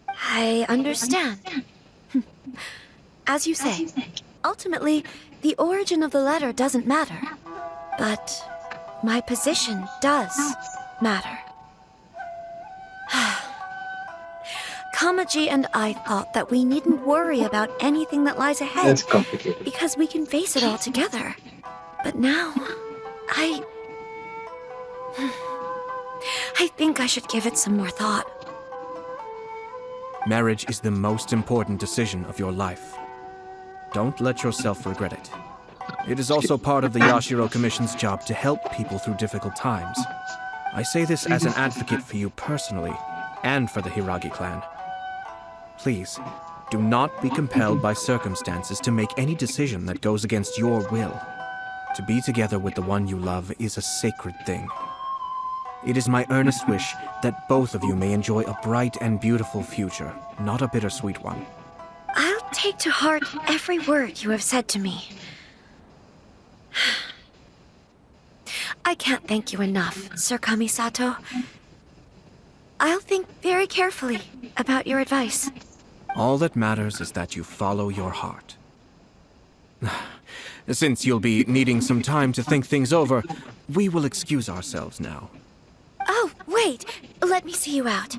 I understand. As you say, ultimately, the origin of the letter doesn't matter. But my position does matter. Kamaji and I thought that we needn't worry about anything that lies ahead. That's complicated. Because we can face it all together. But now, I think I should give it some more thought. Marriage is the most important decision of your life. Don't let yourself regret it. It is also part of the Yashiro Commission's job to help people through difficult times. I say this as an advocate for you personally, and for the Hiragi clan. Please, do not be compelled by circumstances to make any decision that goes against your will. To be together with the one you love is a sacred thing. It is my earnest wish that both of you may enjoy a bright and beautiful future, not a bittersweet one. I'll take to heart every word you have said to me. I can't thank you enough, Sir Kamisato. I'll think very carefully about your advice. All that matters is that you follow your heart. Since you'll be needing some time to think things over, we will excuse ourselves now. Oh, wait! Let me see you out.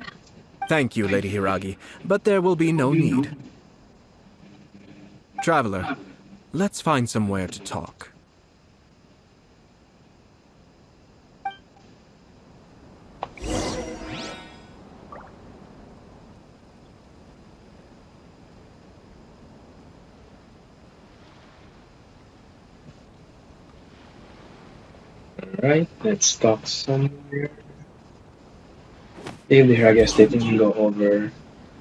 Thank you, Lady Hiragi, but there will be no need. Traveler, let's find somewhere to talk. Alright, let's talk somewhere. Lady Hiragi is stating you go over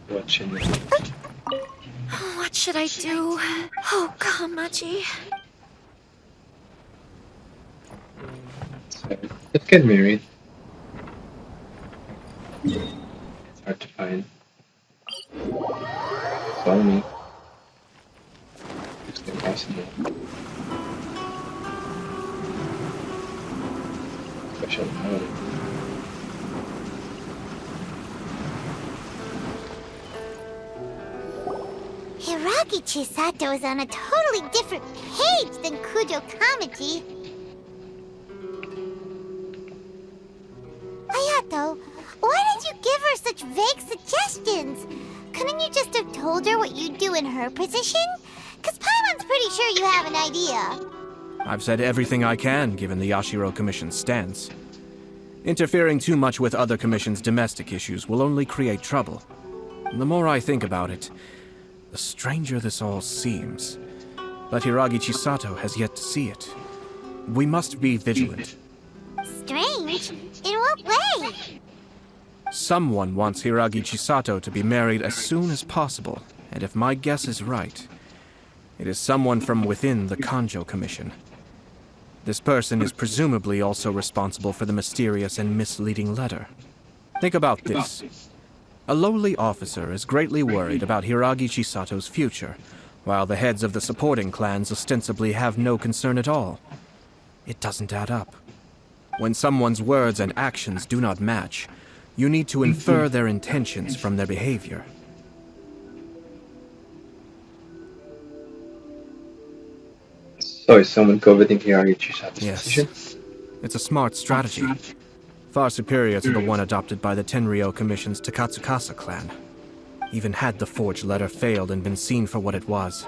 what should we do. What should I do? Oh, Kamaji. So, let's get married. It's hard to find. Follow me. It's impossible. Special holiday. Hiragi Chisato is on a totally different page than Kujo Kamaji. Ayato, why did you give her such vague suggestions? Couldn't you just have told her what you'd do in her position? Because Paimon's pretty sure you have an idea. I've said everything I can, given the Yashiro Commission's stance. Interfering too much with other commissions' domestic issues will only create trouble. The more I think about it, the stranger this all seems. but Hiragi Chisato has yet to see it. We must be vigilant. Strange? In what way? Someone wants Hiragi Chisato to be married as soon as possible, and if my guess is right, it is someone from within the Kanjo Commission. This person is presumably also responsible for the mysterious and misleading letter. Think about this. A lowly officer is greatly worried about Hiragi Chisato's future, while the heads of the supporting clans ostensibly have no concern at all. It doesn't add up. When someone's words and actions do not match, you need to infer their intentions from their behavior. So is someone coveting Hiragi Chisato's position? Yes. It's a smart strategy. Far superior to the one adopted by the Tenryou Commission's Takatsukasa clan. Even had the forged letter failed and been seen for what it was,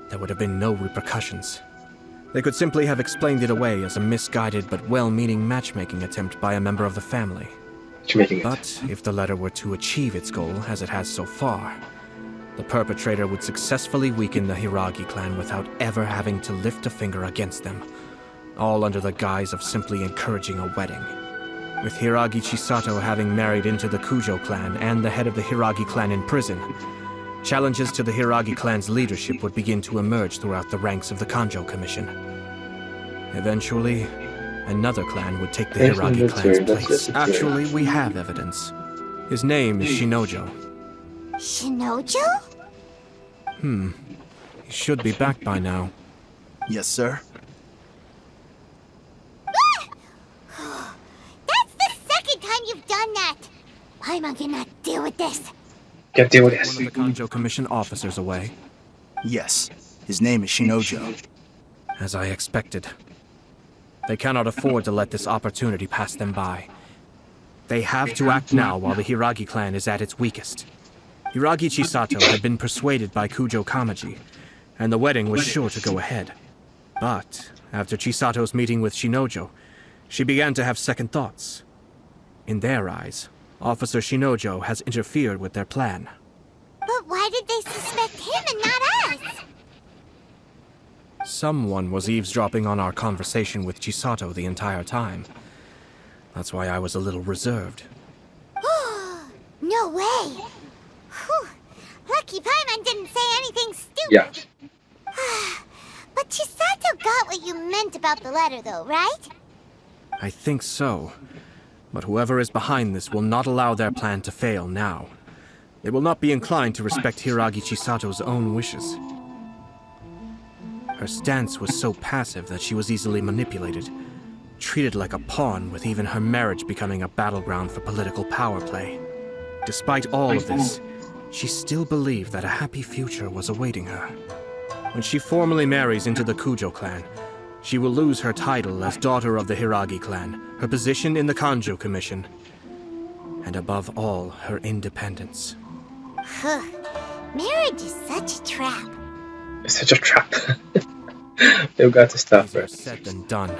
there would have been no repercussions. They could simply have explained it away as a misguided but well-meaning matchmaking attempt by a member of the family. But if the letter were to achieve its goal, as it has so far, the perpetrator would successfully weaken the Hiragi clan without ever having to lift a finger against them, all under the guise of simply encouraging a wedding. With Hiragi Chisato having married into the Kujo clan and the head of the Hiragi clan in prison, challenges to the Hiragi clan's leadership would begin to emerge throughout the ranks of the Kanjo Commission. Eventually, another clan would take the Hiragi clan's place. Actually, we have evidence. His name is Shinojo. Shinojo? He should be back by now. Yes, sir. That's the second time you've done that! Paimon cannot deal with this. Can't deal with One of the Kanjo Commission officers away. Yes. His name is Shinojo. As I expected. They cannot afford to let this opportunity pass them by. They have to act now while the Hiragi clan is at its weakest. Hiragi Chisato had been persuaded by Kujo Kamaji, and the wedding was sure to go ahead. But after Chisato's meeting with Shinojo, she began to have second thoughts. In their eyes, Officer Shinojo has interfered with their plan. But why did they suspect him and not us? Someone was eavesdropping on our conversation with Chisato the entire time. That's why I was a little reserved. No way! Whew. Lucky Paimon didn't say anything stupid. Yeah. But Chisato got what you meant about the letter, though, right? I think so. But whoever is behind this will not allow their plan to fail now. They will not be inclined to respect Hiragi Chisato's own wishes. Her stance was so passive that she was easily manipulated, treated like a pawn, with even her marriage becoming a battleground for political power play. Despite all of this, she still believed that a happy future was awaiting her. When she formally marries into the Kujo clan, she will lose her title as daughter of the Hiragi clan, her position in the Kanjo Commission, and above all, her independence. Marriage is such a trap. It's such a trap. They've got to stop her. Said and done.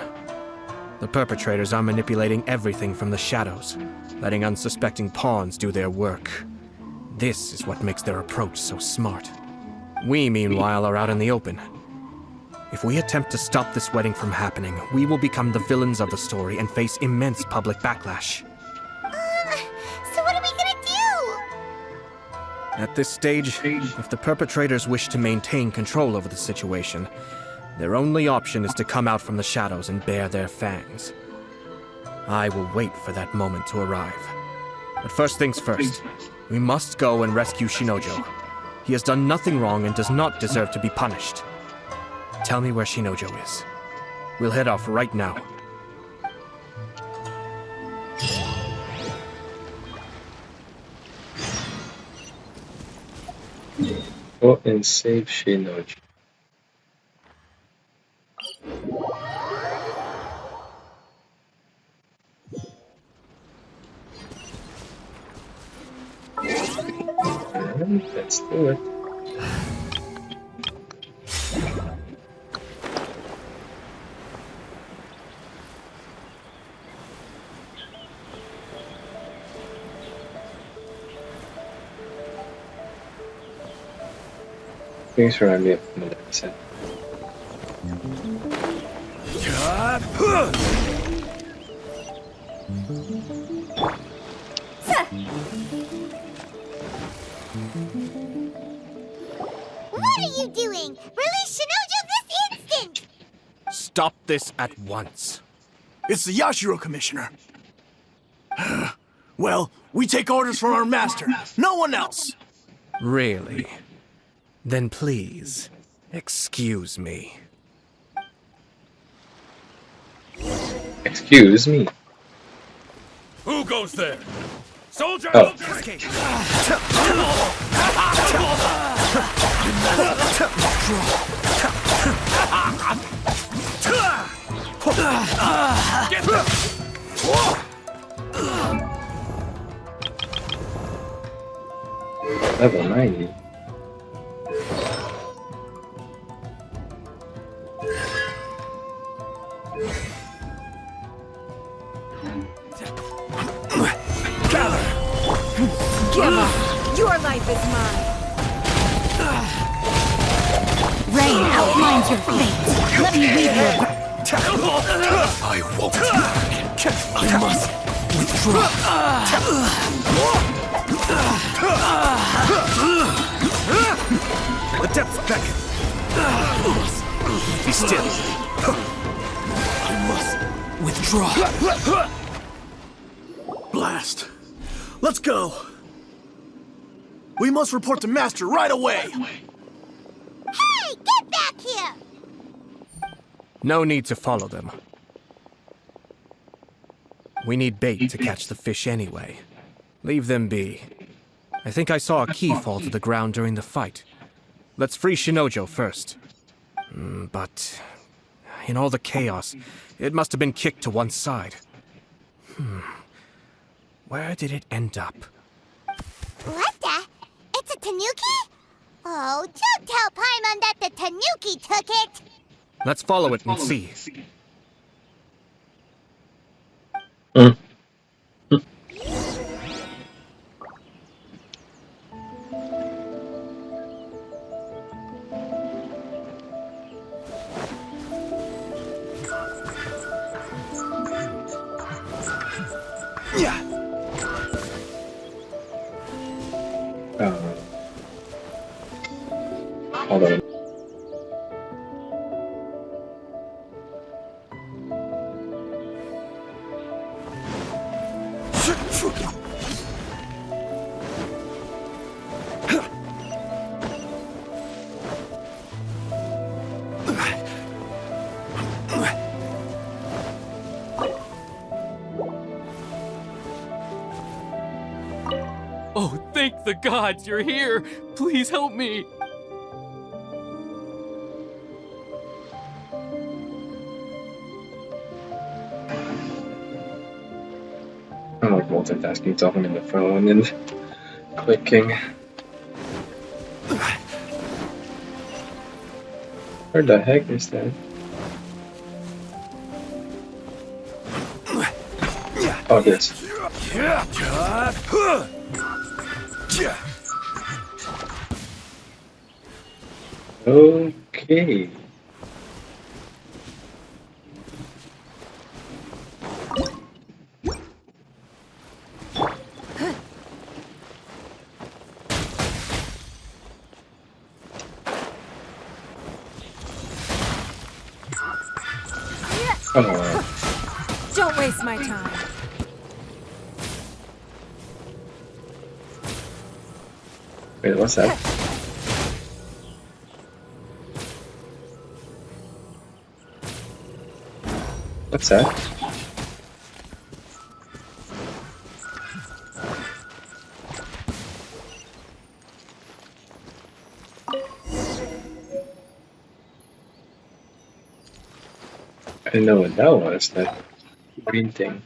The perpetrators are manipulating everything from the shadows, letting unsuspecting pawns do their work. This is what makes their approach so smart. We, meanwhile, are out in the open. If we attempt to stop this wedding from happening, we will become the villains of the story and face immense public backlash. So what are we gonna do? At this stage, if the perpetrators wish to maintain control over the situation, their only option is to come out from the shadows and bare their fangs. I will wait for that moment to arrive. But first things first, we must go and rescue Shinojo. He has done nothing wrong and does not deserve to be punished. Tell me where Shinojo is. We'll head off right now. Go and save Shinoji. Let's do it. Things remind me of Maleficent. What are you doing? Release Shinojo this instant! Stop this at once. It's the Yashiro Commissioner. Well, we take orders from our master. No one else. Really? Then please, excuse me. Excuse me. Who goes there? Soldier! Oh. Get them! Level 90. Give up! Your life is mine! Rain outlines your fate! Let me read your... I won't. I must withdraw. The depths beckon. Be still. I must withdraw. Blast. Let's go. We must report to Master right away. Hey, get back here! No need to follow them. We need bait to catch the fish anyway. Leave them be. I think I saw a key fall to the ground during the fight. Let's free Shinojo first. But in all the chaos, it must have been kicked to one side. Where did it end up? What the? It's a tanuki? Oh, don't tell Paimon that the tanuki took it! Let's follow it and see. Hold on. Oh, thank the gods you're here! Please help me! I don't like multitasking, talking on the phone and clicking. Where the heck is that? Oh, this. Okay. Come on. Don't waste my time. Wait, what's that? What's that? I didn't know what that was, that green thing.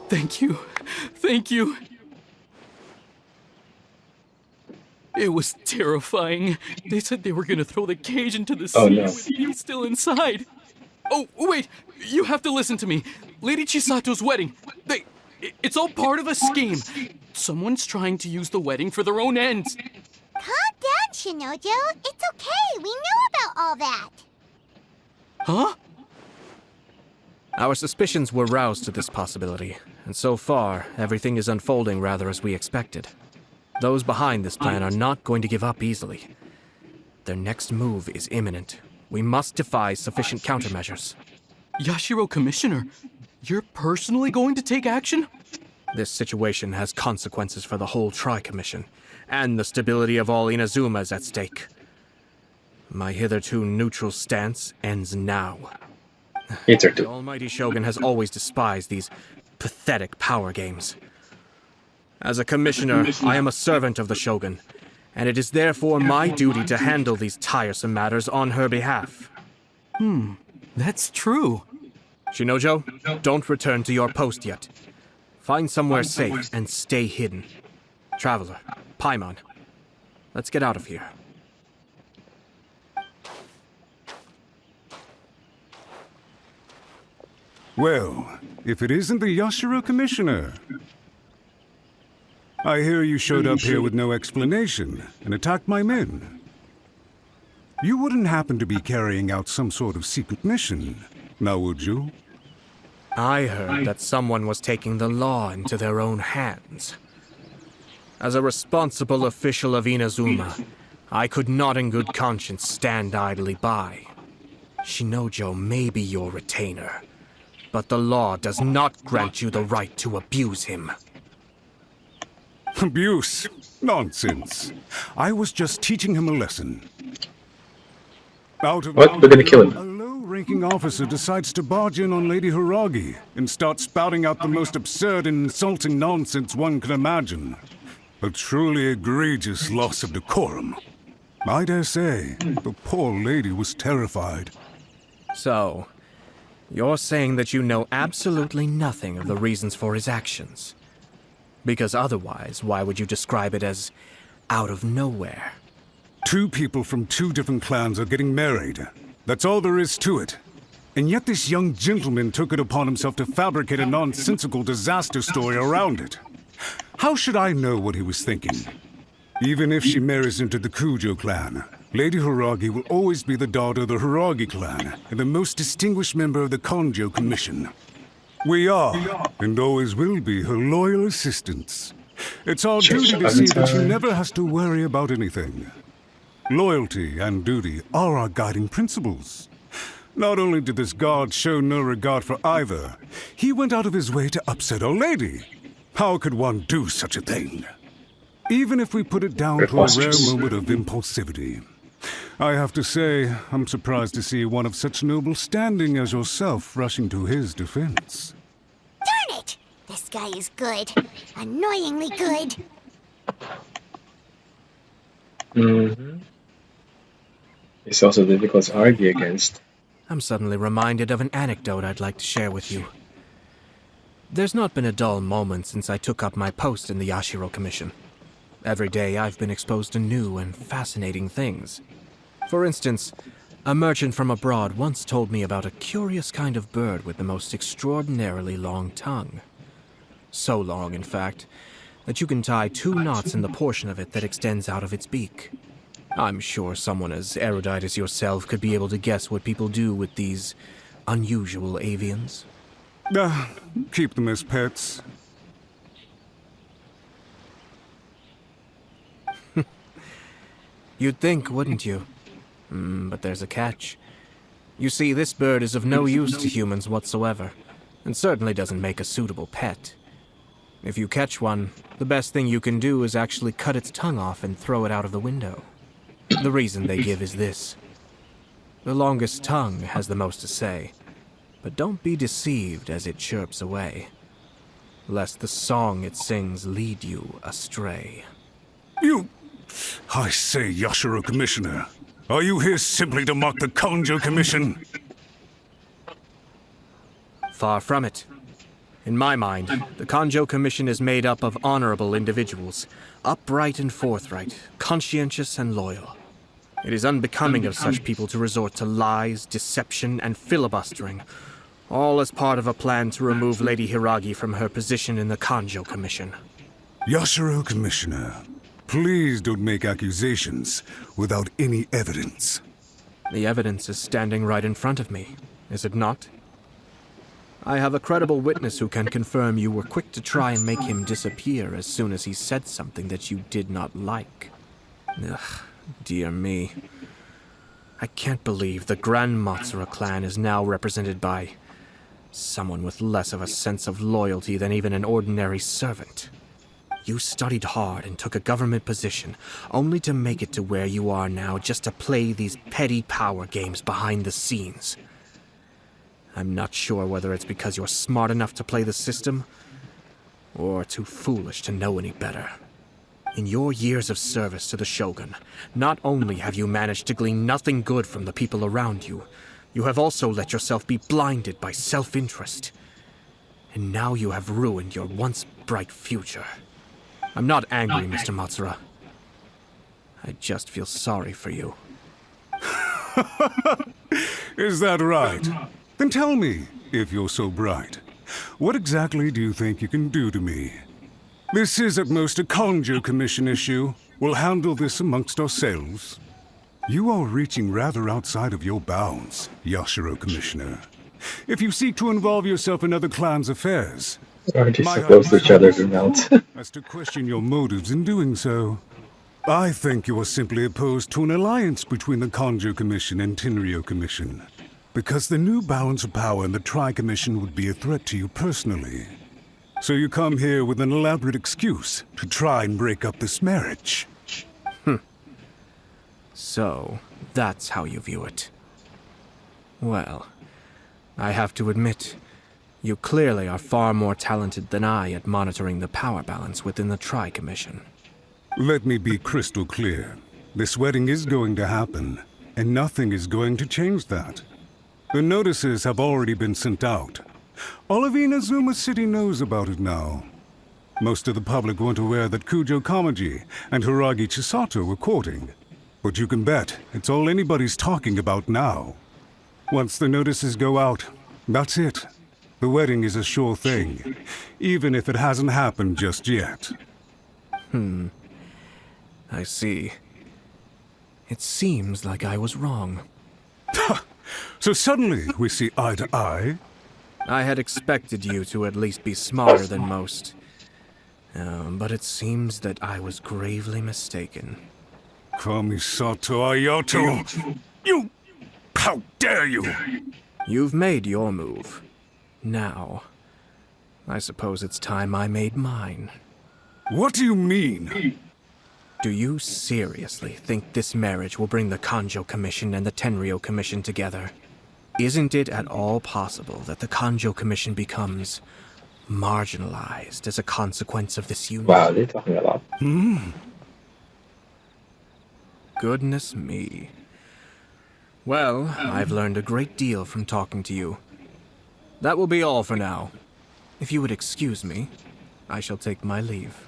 Thank you. Thank you. It was terrifying. They said they were gonna throw the cage into the sea Oh, no. with me still inside. Oh, wait! You have to listen to me. Lady Chisato's wedding. It's all part of a scheme. Someone's trying to use the wedding for their own ends. Calm down, Shinojo. It's okay. We knew about all that. Huh? Our suspicions were roused to this possibility, and so far, everything is unfolding rather as we expected. Those behind this plan are not going to give up easily. Their next move is imminent. We must devise sufficient countermeasures. Yashiro Commissioner, you're personally going to take action? This situation has consequences for the whole Tri-Commission, and the stability of all Inazuma is at stake. My hitherto neutral stance ends now. The almighty Shogun has always despised these pathetic power games. As a commissioner, I am a servant of the Shogun, and it is therefore my duty to handle these tiresome matters on her behalf. That's true. Shinojo, don't return to your post yet. Find somewhere safe and stay hidden. Traveler, Paimon, let's get out of here. Well, if it isn't the Yashiro Commissioner. I hear you showed up here with no explanation and attacked my men. You wouldn't happen to be carrying out some sort of secret mission, now would you? I heard that someone was taking the law into their own hands. As a responsible official of Inazuma, I could not in good conscience stand idly by. Shinojo may be your retainer, but the law does not grant you the right to abuse him. Abuse? Nonsense. I was just teaching him a lesson. Out of What? We're gonna kill him. a low-ranking officer decides to barge in on Lady Hiragi and start spouting out the most absurd and insulting nonsense one can imagine. A truly egregious loss of decorum. I dare say, the poor lady was terrified. So, you're saying that you know absolutely nothing of the reasons for his actions? Because otherwise, why would you describe it as out of nowhere? Two people from two different clans are getting married. That's all there is to it. And yet this young gentleman took it upon himself to fabricate a nonsensical disaster story around it. How should I know what he was thinking? Even if she marries into the Kujo clan, Lady Hiragi will always be the daughter of the Hiragi clan and the most distinguished member of the Konjo Commission. We are, and always will be, her loyal assistants. It's our duty to see that she never has to worry about anything. Loyalty and duty are our guiding principles. Not only did this guard show no regard for either, he went out of his way to upset our lady. How could one do such a thing? Even if we put it down to a rare moment of impulsivity. I have to say, I'm surprised to see one of such noble standing as yourself rushing to his defense. Darn it! This guy is good. Annoyingly good. It's also difficult to argue against. I'm suddenly reminded of an anecdote I'd like to share with you. There's not been a dull moment since I took up my post in the Yashiro Commission. Every day I've been exposed to new and fascinating things. For instance, a merchant from abroad once told me about a curious kind of bird with the most extraordinarily long tongue. So long, in fact, that you can tie 2 knots in the portion of it that extends out of its beak. I'm sure someone as erudite as yourself could be able to guess what people do with these unusual avians. Keep them as pets. You'd think, wouldn't you? But there's a catch. You see, this bird is of no use to humans whatsoever, and certainly doesn't make a suitable pet. If you catch one, the best thing you can do is actually cut its tongue off and throw it out of the window. The reason they give is this. The longest tongue has the most to say, but don't be deceived as it chirps away, lest the song it sings lead you astray. I say, Yashiro Commissioner, are you here simply to mock the Konjo Commission? Far from it. In my mind, the Kanjo Commission is made up of honorable individuals, upright and forthright, conscientious and loyal. It is unbecoming of such people to resort to lies, deception, and filibustering, all as part of a plan to remove Lady Hiragi from her position in the Kanjo Commission. Yashiro, Commissioner, please don't make accusations without any evidence. The evidence is standing right in front of me, is it not? I have a credible witness who can confirm you were quick to try and make him disappear as soon as he said something that you did not like. Ugh, dear me. I can't believe the Grand Matsura clan is now represented by someone with less of a sense of loyalty than even an ordinary servant. You studied hard and took a government position, only to make it to where you are now just to play these petty power games behind the scenes. I'm not sure whether it's because you're smart enough to play the system, or too foolish to know any better. In your years of service to the Shogun, not only have you managed to glean nothing good from the people around you, you have also let yourself be blinded by self-interest. And now you have ruined your once bright future. I'm not angry, Mr. Matsura. I just feel sorry for you. Is that right? Then tell me, if you're so bright, what exactly do you think you can do to me? This is at most a Kanjo Commission issue. We'll handle this amongst ourselves. You are reaching rather outside of your bounds, Yashiro, Commissioner. If you seek to involve yourself in other clans' affairs, Aren't you supposed to shut her mouth? as to question your motives in doing so. I think you are simply opposed to an alliance between the Kanjo Commission and Tenryo Commission, because the new balance of power in the Tri-Commission would be a threat to you personally. So you come here with an elaborate excuse to try and break up this marriage. So, that's how you view it. Well, I have to admit, you clearly are far more talented than I at monitoring the power balance within the Tri-Commission. Let me be crystal clear. This wedding is going to happen, and nothing is going to change that. The notices have already been sent out. All of Inazuma City knows about it now. Most of the public weren't aware that Kujo Kamaji and Hiragi Chisato were courting. But you can bet it's all anybody's talking about now. Once the notices go out, that's it. The wedding is a sure thing, even if it hasn't happened just yet. I see. It seems like I was wrong. So suddenly we see eye to eye? I had expected you to at least be smarter than most. But it seems that I was gravely mistaken. Kamisato Ayato! You! How dare you! You've made your move. Now, I suppose it's time I made mine. What do you mean? Do you seriously think this marriage will bring the Kanjo Commission and the Tenryo Commission together? Isn't it at all possible that the Kanjo Commission becomes marginalized as a consequence of this union? Wow, they're talking a lot. Goodness me. Well, I've learned a great deal from talking to you. That will be all for now. If you would excuse me, I shall take my leave.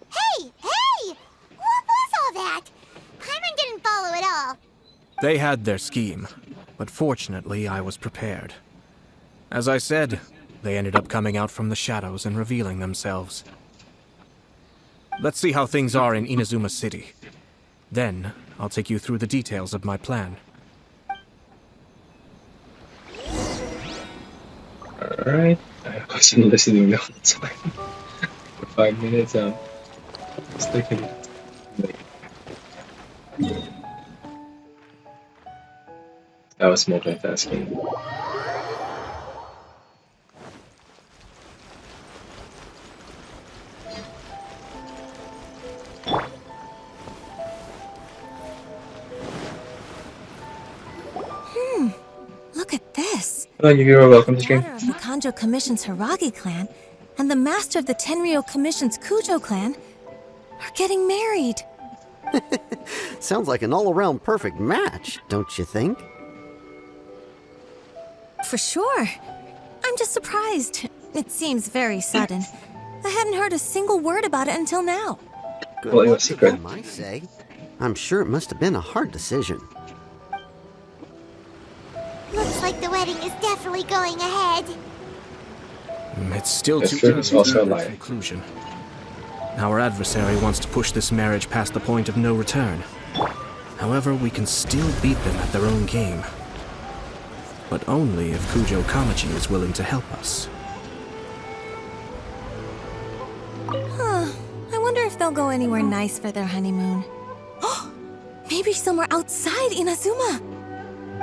Hey! What was all that? Paimon didn't follow at all. They had their scheme, but fortunately I was prepared. As I said, they ended up coming out from the shadows and revealing themselves. Let's see how things are in Inazuma City. Then, I'll take you through the details of my plan. Alright, I wasn't listening the whole time. For 5 minutes, sticking. That was multitasking. Look at this. Hello, you're welcome to The stream. daughter of the Kanjo Commission's Hiragi clan and the master of the Tenryo Commission's Kujo clan are getting married. Sounds like an all-around perfect match, don't you think? For sure. I'm just surprised. It seems very sudden. I hadn't heard a single word about it until now. Good Well, it was luck to secret. them, I say. I'm sure it must have been a hard decision. Looks like the wedding is definitely going ahead. It's still That's too true, early it's to also draw a that lie. conclusion. Our adversary wants to push this marriage past the point of no return. However, we can still beat them at their own game. But only if Kujo Kamachi is willing to help us. Huh. I wonder if they'll go anywhere nice for their honeymoon. Maybe somewhere outside Inazuma.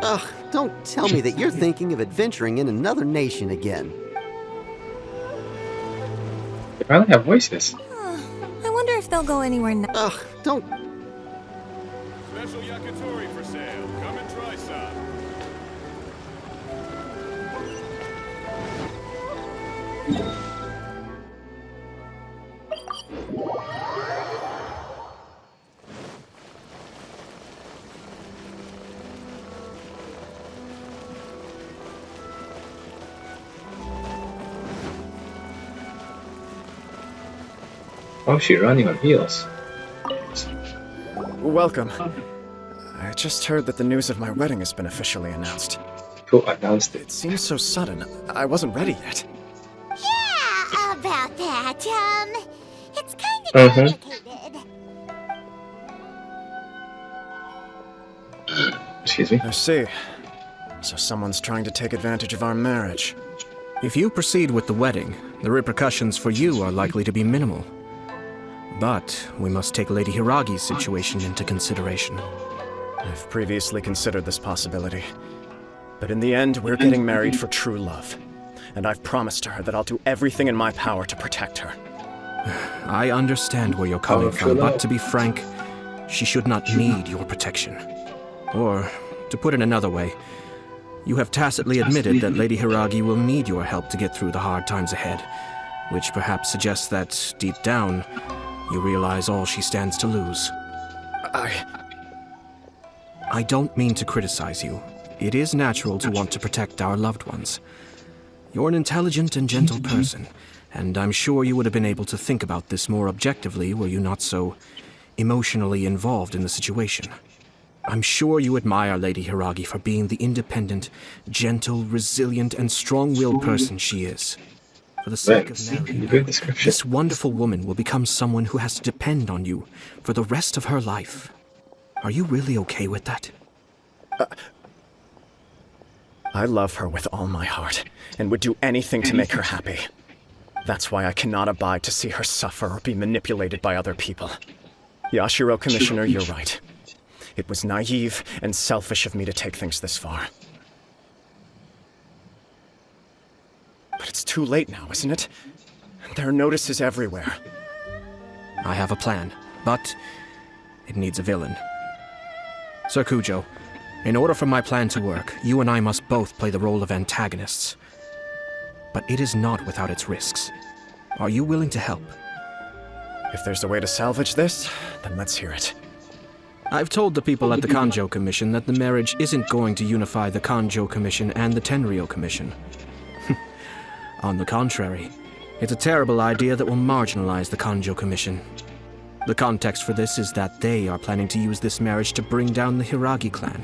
Ugh, don't tell me that you're thinking of adventuring in another nation again. They finally have voices. I wonder if they'll go anywhere nice. Ugh, don't... Special yakitori for sale. Come and try some. Oh, she's running on heels. Welcome. I just heard that the news of my wedding has been officially announced. Who announced it? It seems so sudden. I wasn't ready yet. Yeah, about that. It's kind of complicated. Excuse me? I see. So someone's trying to take advantage of our marriage. If you proceed with the wedding, the repercussions for you are likely to be minimal. But we must take Lady Hiragi's situation into consideration. I've previously considered this possibility. But in the end, we're getting married for true love. And I've promised her that I'll do everything in my power to protect her. I understand where you're coming from, but to be frank, she should not need your protection. Or, to put it another way, you have tacitly admitted that Lady Hiragi will need your help to get through the hard times ahead, which perhaps suggests that, deep down, you realize all she stands to lose. I don't mean to criticize you. It is natural to want to protect our loved ones. You're an intelligent and gentle person, and I'm sure you would have been able to think about this more objectively were you not so emotionally involved in the situation. I'm sure you admire Lady Hiragi for being the independent, gentle, resilient, and strong-willed person she is. For the sake of marrying her, this wonderful woman will become someone who has to depend on you for the rest of her life. Are you really okay with that? I love her with all my heart, and would do anything to make her happy. That's why I cannot abide to see her suffer or be manipulated by other people. Yashiro, Commissioner, you're right. It was naive and selfish of me to take things this far. But it's too late now, isn't it? There are notices everywhere. I have a plan, but it needs a villain. Sir Kujo, in order for my plan to work, you and I must both play the role of antagonists. But it is not without its risks. Are you willing to help? If there's a way to salvage this, then let's hear it. I've told the people at the Kanjo Commission that the marriage isn't going to unify the Kanjo Commission and the Tenryou Commission. On the contrary, it's a terrible idea that will marginalize the Kanjo Commission. The context for this is that they are planning to use this marriage to bring down the Hiragi clan,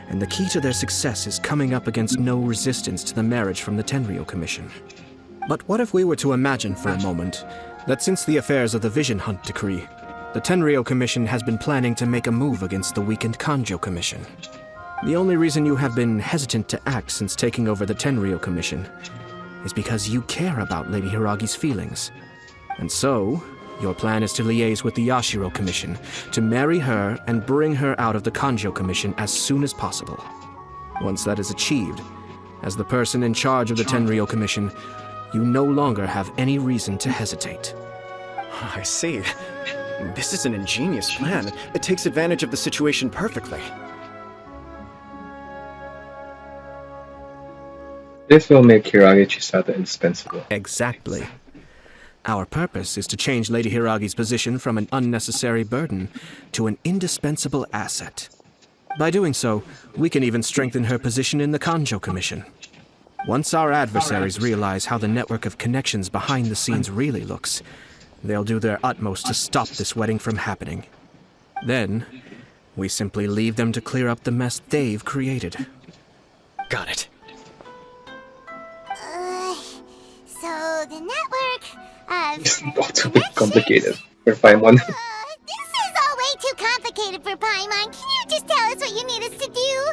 and the key to their success is coming up against no resistance to the marriage from the Tenryou Commission. But what if we were to imagine for a moment that since the affairs of the Vision Hunt Decree, the Tenryou Commission has been planning to make a move against the weakened Kanjo Commission? The only reason you have been hesitant to act since taking over the Tenryou Commission is because you care about Lady Hiragi's feelings. And so, your plan is to liaise with the Yashiro Commission, to marry her and bring her out of the Kanjo Commission as soon as possible. Once that is achieved, as the person in charge of the Tenryou Commission, you no longer have any reason to hesitate. I see. This is an ingenious plan. It takes advantage of the situation perfectly. This will make Hiragi Chisato indispensable. Exactly. Our purpose is to change Lady Hiragi's position from an unnecessary burden to an indispensable asset. By doing so, we can even strengthen her position in the Kanjo Commission. Once our adversaries realize how the network of connections behind the scenes really looks, they'll do their utmost to stop this wedding from happening. Then, we simply leave them to clear up the mess they've created. Got it. So the network of It's also a bit complicated for Paimon. this is all way too complicated for Paimon. Can you just tell us what you need us to do?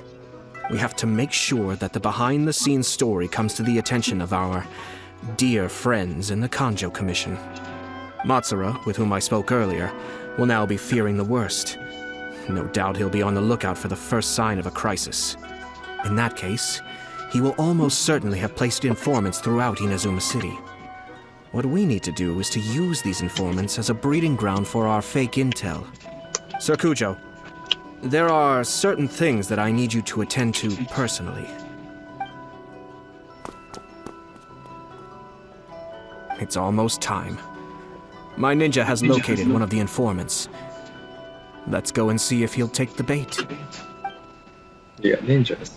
We have to make sure that the behind-the-scenes story comes to the attention of our dear friends in the Kanjo Commission. Matsura, with whom I spoke earlier, will now be fearing the worst. No doubt he'll be on the lookout for the first sign of a crisis. In that case, he will almost certainly have placed informants throughout Inazuma City. What we need to do is to use these informants as a breeding ground for our fake intel. Sir Kujo, there are certain things that I need you to attend to personally. It's almost time. My ninja has located one of the informants. Let's go and see if he'll take the bait. Yeah, ninjas.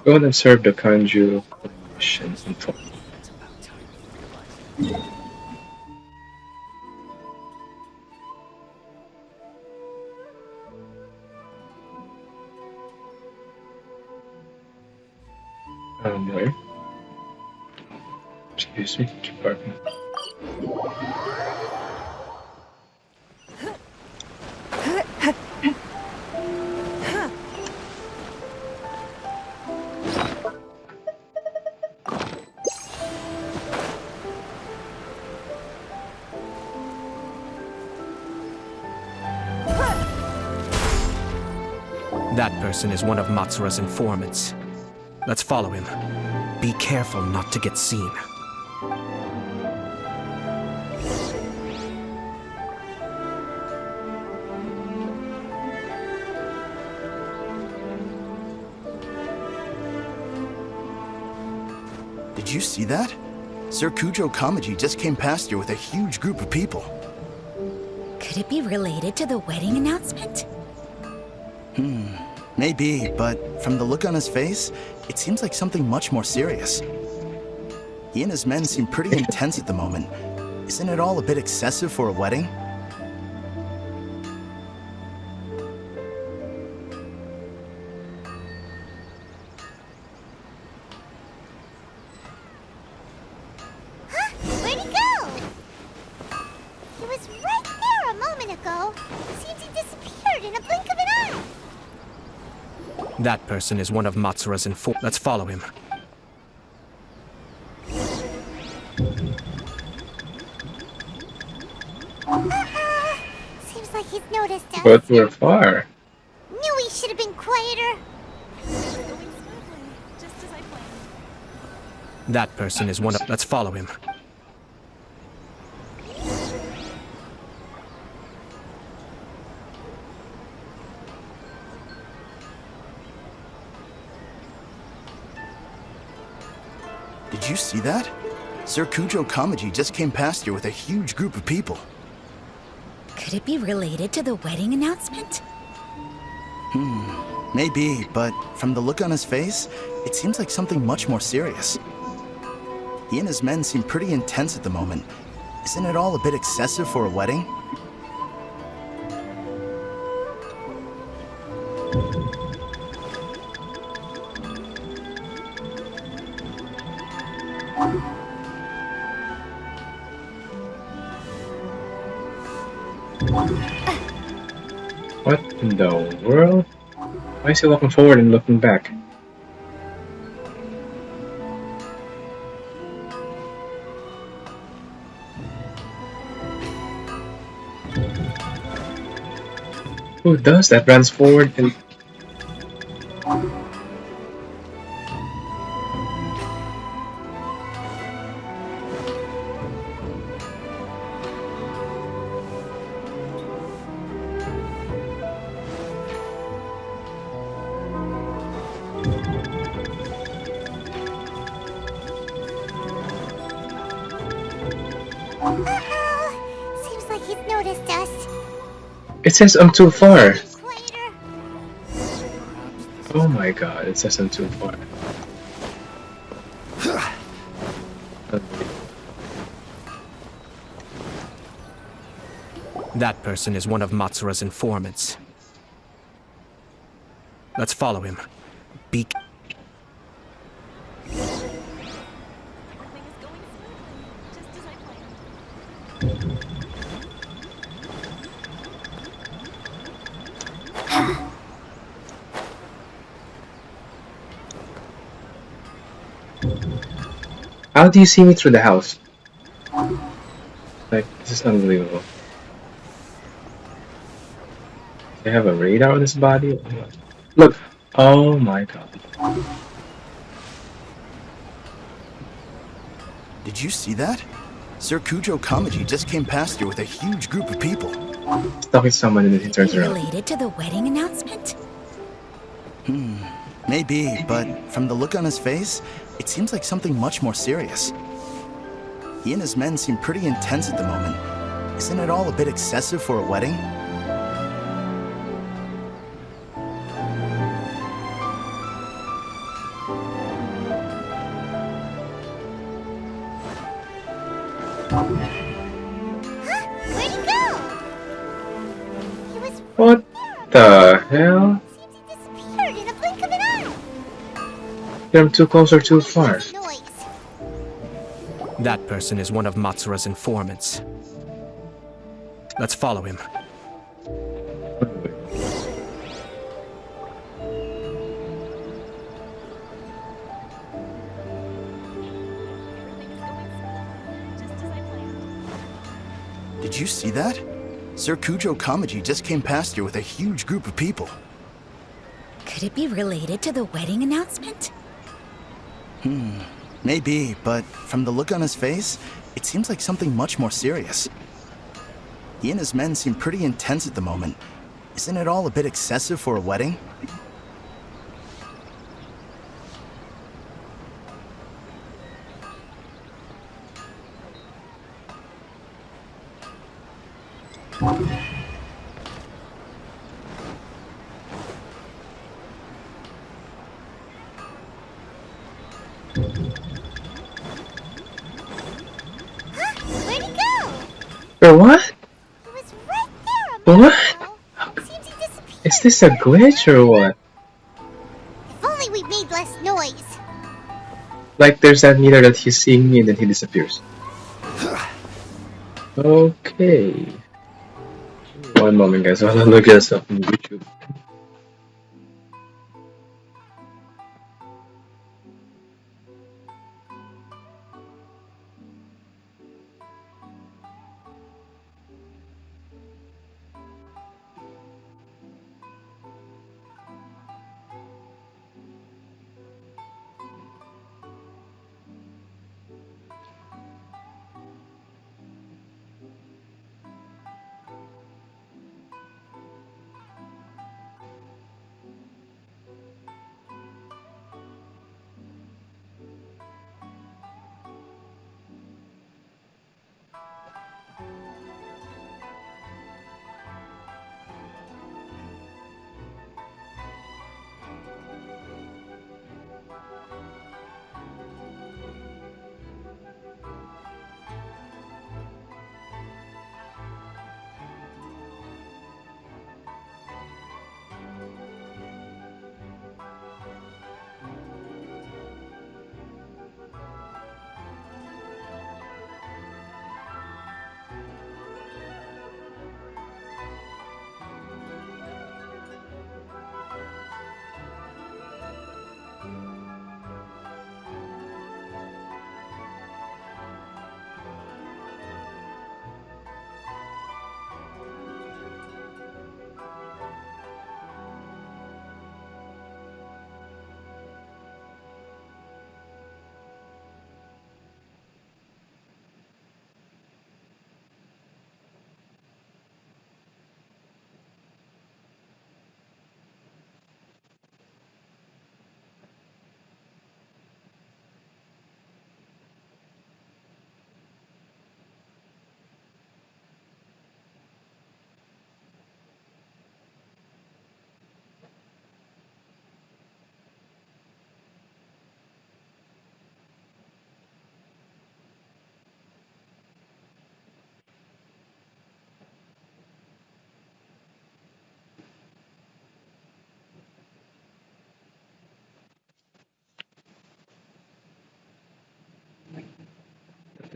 Go and observe the Kanju Commission info. Where? Excuse me, department. That person is one of Matsura's informants. Let's follow him. Be careful not to get seen. Did you see that? Sir Kujo Kamaji just came past here with a huge group of people. Could it be related to the wedding announcement? Maybe, but from the look on his face, it seems like something much more serious. He and his men seem pretty intense at the moment. Isn't it all a bit excessive for a wedding? Where'd he go? He was right there a moment ago. Seems he disappeared in a blink of an eye. That person is one of Matsura's informants. Let's follow him. Seems like he's noticed us. But we're far. Knew he should have been quieter. That person is one of... Let's follow him. Did you see that? Sir Kujo Kamaji just came past here with a huge group of people. Could it be related to the wedding announcement? Maybe, but from the look on his face, it seems like something much more serious. He and his men seem pretty intense at the moment. Isn't it all a bit excessive for a wedding? What in the world? Why is he walking forward and looking back? Who does that? Runs forward and... Uh-oh. Seems like he's noticed us. It says I'm too far. Oh my god, it says I'm too far. That person is one of Matsura's informants. Let's follow him. Be... How do you see me through the house? Like, this is unbelievable. They have a radar on this body? Look! Oh my god. Did you see that? Sir Kujo Kamaji just came past here with a huge group of people. He's talking to someone and then he turns around. Related to the wedding announcement? Maybe, but from the look on his face, it seems like something much more serious. He and his men seem pretty intense at the moment. Isn't it all a bit excessive for a wedding? Where'd he go? He was What the hell? disappeared in a blink of an eye. I'm too close or too far? Noise. That person is one of Matsura's informants. Let's follow him. Did you see that? Sir Kujo Kamaji just came past here with a huge group of people. Could it be related to the wedding announcement? Maybe, but from the look on his face, it seems like something much more serious. He and his men seem pretty intense at the moment. Isn't it all a bit excessive for a wedding? Where'd he go? Bro, what? He was right there. What? Seems he disappeared. Is this a glitch or what? If only we made less noise. Like there's that meter that he's seeing me and then he disappears. Okay. One moment guys, I'll look at stuff on YouTube.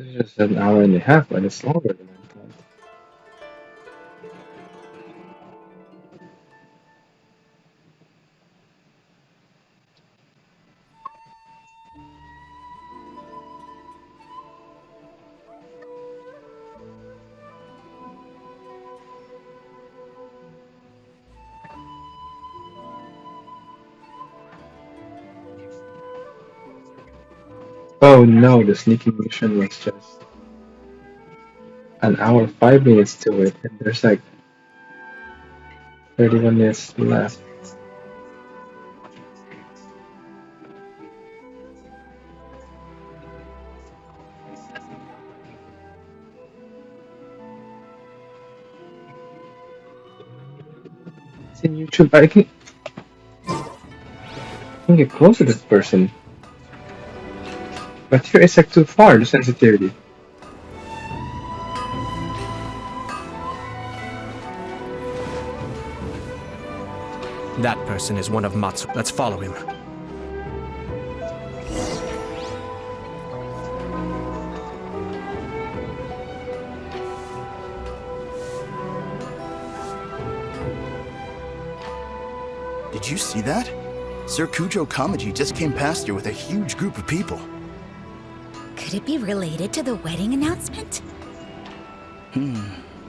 It's just an hour and a half, but it's longer than I thought. Oh no, the sneaking mission was just an hour, 5 minutes to it, and there's like 31 minutes left. It's in YouTube. I can get close to this person. But here it's like too far, the sensitivity. That person is one of Matsu. Let's follow him. Did you see that? Sir Kujo Kamaji just came past here with a huge group of people. Could it be related to the wedding announcement?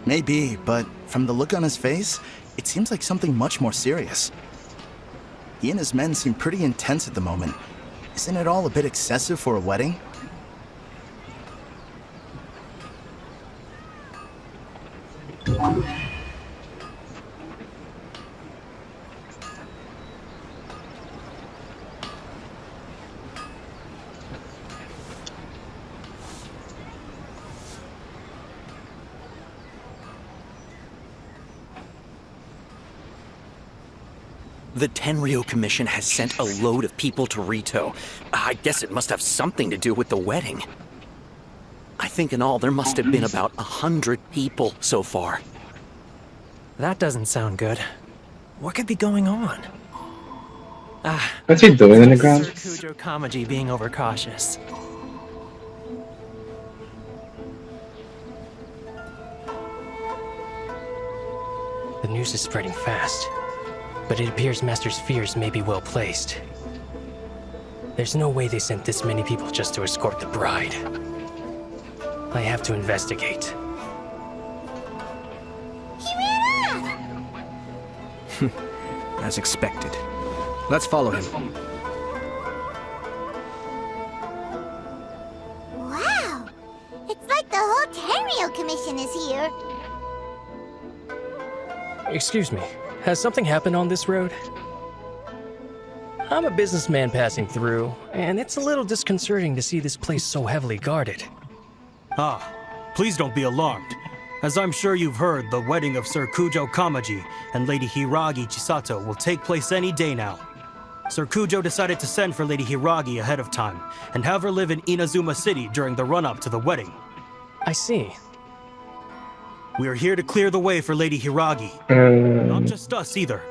Maybe, but from the look on his face, it seems like something much more serious. He and his men seem pretty intense at the moment. Isn't it all a bit excessive for a wedding? The Tenryo Commission has sent a load of people to Rito. I guess it must have something to do with the wedding. I think in all there must have been about 100 people so far. That doesn't sound good. What could be going on? What's he doing in the ground? Sir Kujo Kamaji being overcautious. The news is spreading fast, but it appears Master's fears may be well placed. There's no way they sent this many people just to escort the bride. I have to investigate. He ran off! As expected. Let's follow him. Wow! It's like the whole Tenryo Commission is here. Excuse me, has something happened on this road? I'm a businessman passing through, and it's a little disconcerting to see this place so heavily guarded. Ah, please don't be alarmed. As I'm sure you've heard, the wedding of Sir Kujo Kamaji and Lady Hiragi Chisato will take place any day now. Sir Kujo decided to send for Lady Hiragi ahead of time, and have her live in Inazuma City during the run-up to the wedding. I see. We are here to clear the way for Lady Hiragi. Not just us either.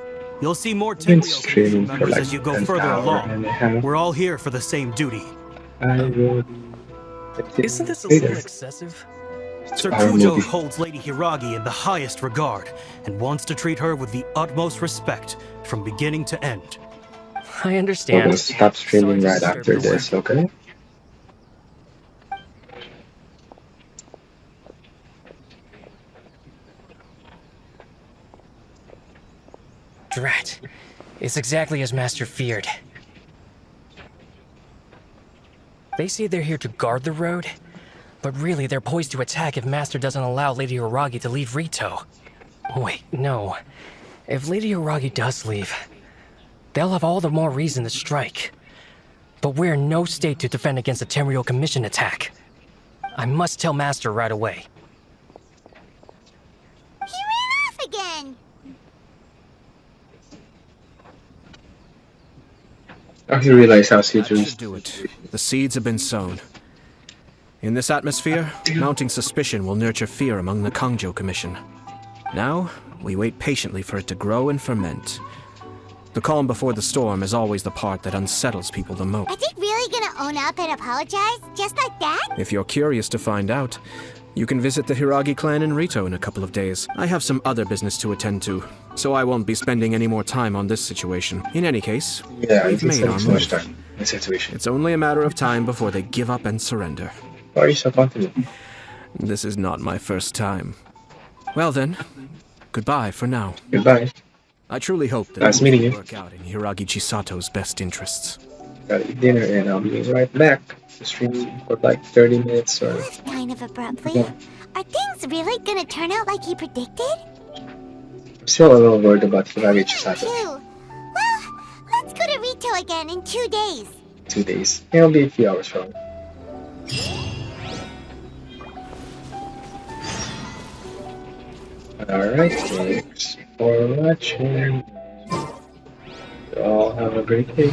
You'll see more Been Tenryo streaming for members like as you go an further hour along. and a half. We're all here for the same duty. I will Isn't this a later. little excessive? Sir Our Kujo movie. holds Lady Hiragi in the highest regard and wants to treat her with the utmost respect from beginning to end. I I'm understand. gonna stop streaming right Sorry to after disturb your this, okay? Drat. It's exactly as Master feared. They say they're here to guard the road, but really they're poised to attack if Master doesn't allow Lady Hiragi to leave Rito. Wait, no. If Lady Hiragi does leave, they'll have all the more reason to strike. But we're in no state to defend against a Tenryo Commission attack. I must tell Master right away. He ran off again! I actually realize how That Citrus should do it. The seeds have been sown. In this atmosphere, mounting suspicion will nurture fear among the Kangjo Commission. Now, we wait patiently for it to grow and ferment. The calm before the storm is always the part that unsettles people the most. Are they really gonna own up and apologize? Just like that? If you're curious to find out, you can visit the Hiragi clan in Rito in a couple of days. I have some other business to attend to, so I won't be spending any more time on this situation. In any case, Yeah, we've it's made our so much move. time in this situation. It's only a matter of time before they give up and surrender. Why are you so confident? This is not my first time. Well then, goodbye for now. Goodbye. I truly hope that Nice it meeting will you. work out in Hiragi Chisato's best interests. Gotta eat dinner and I'll be right back. The stream for like 30 minutes or... Kind of abruptly. Yeah. Are things really gonna turn out like he predicted? I'm still a little worried about Hiragi Chisato. Too. Well, let's go to Rito again in 2 days. 2 days. It'll be a few hours from. Alright, thanks for watching. You all have a great day.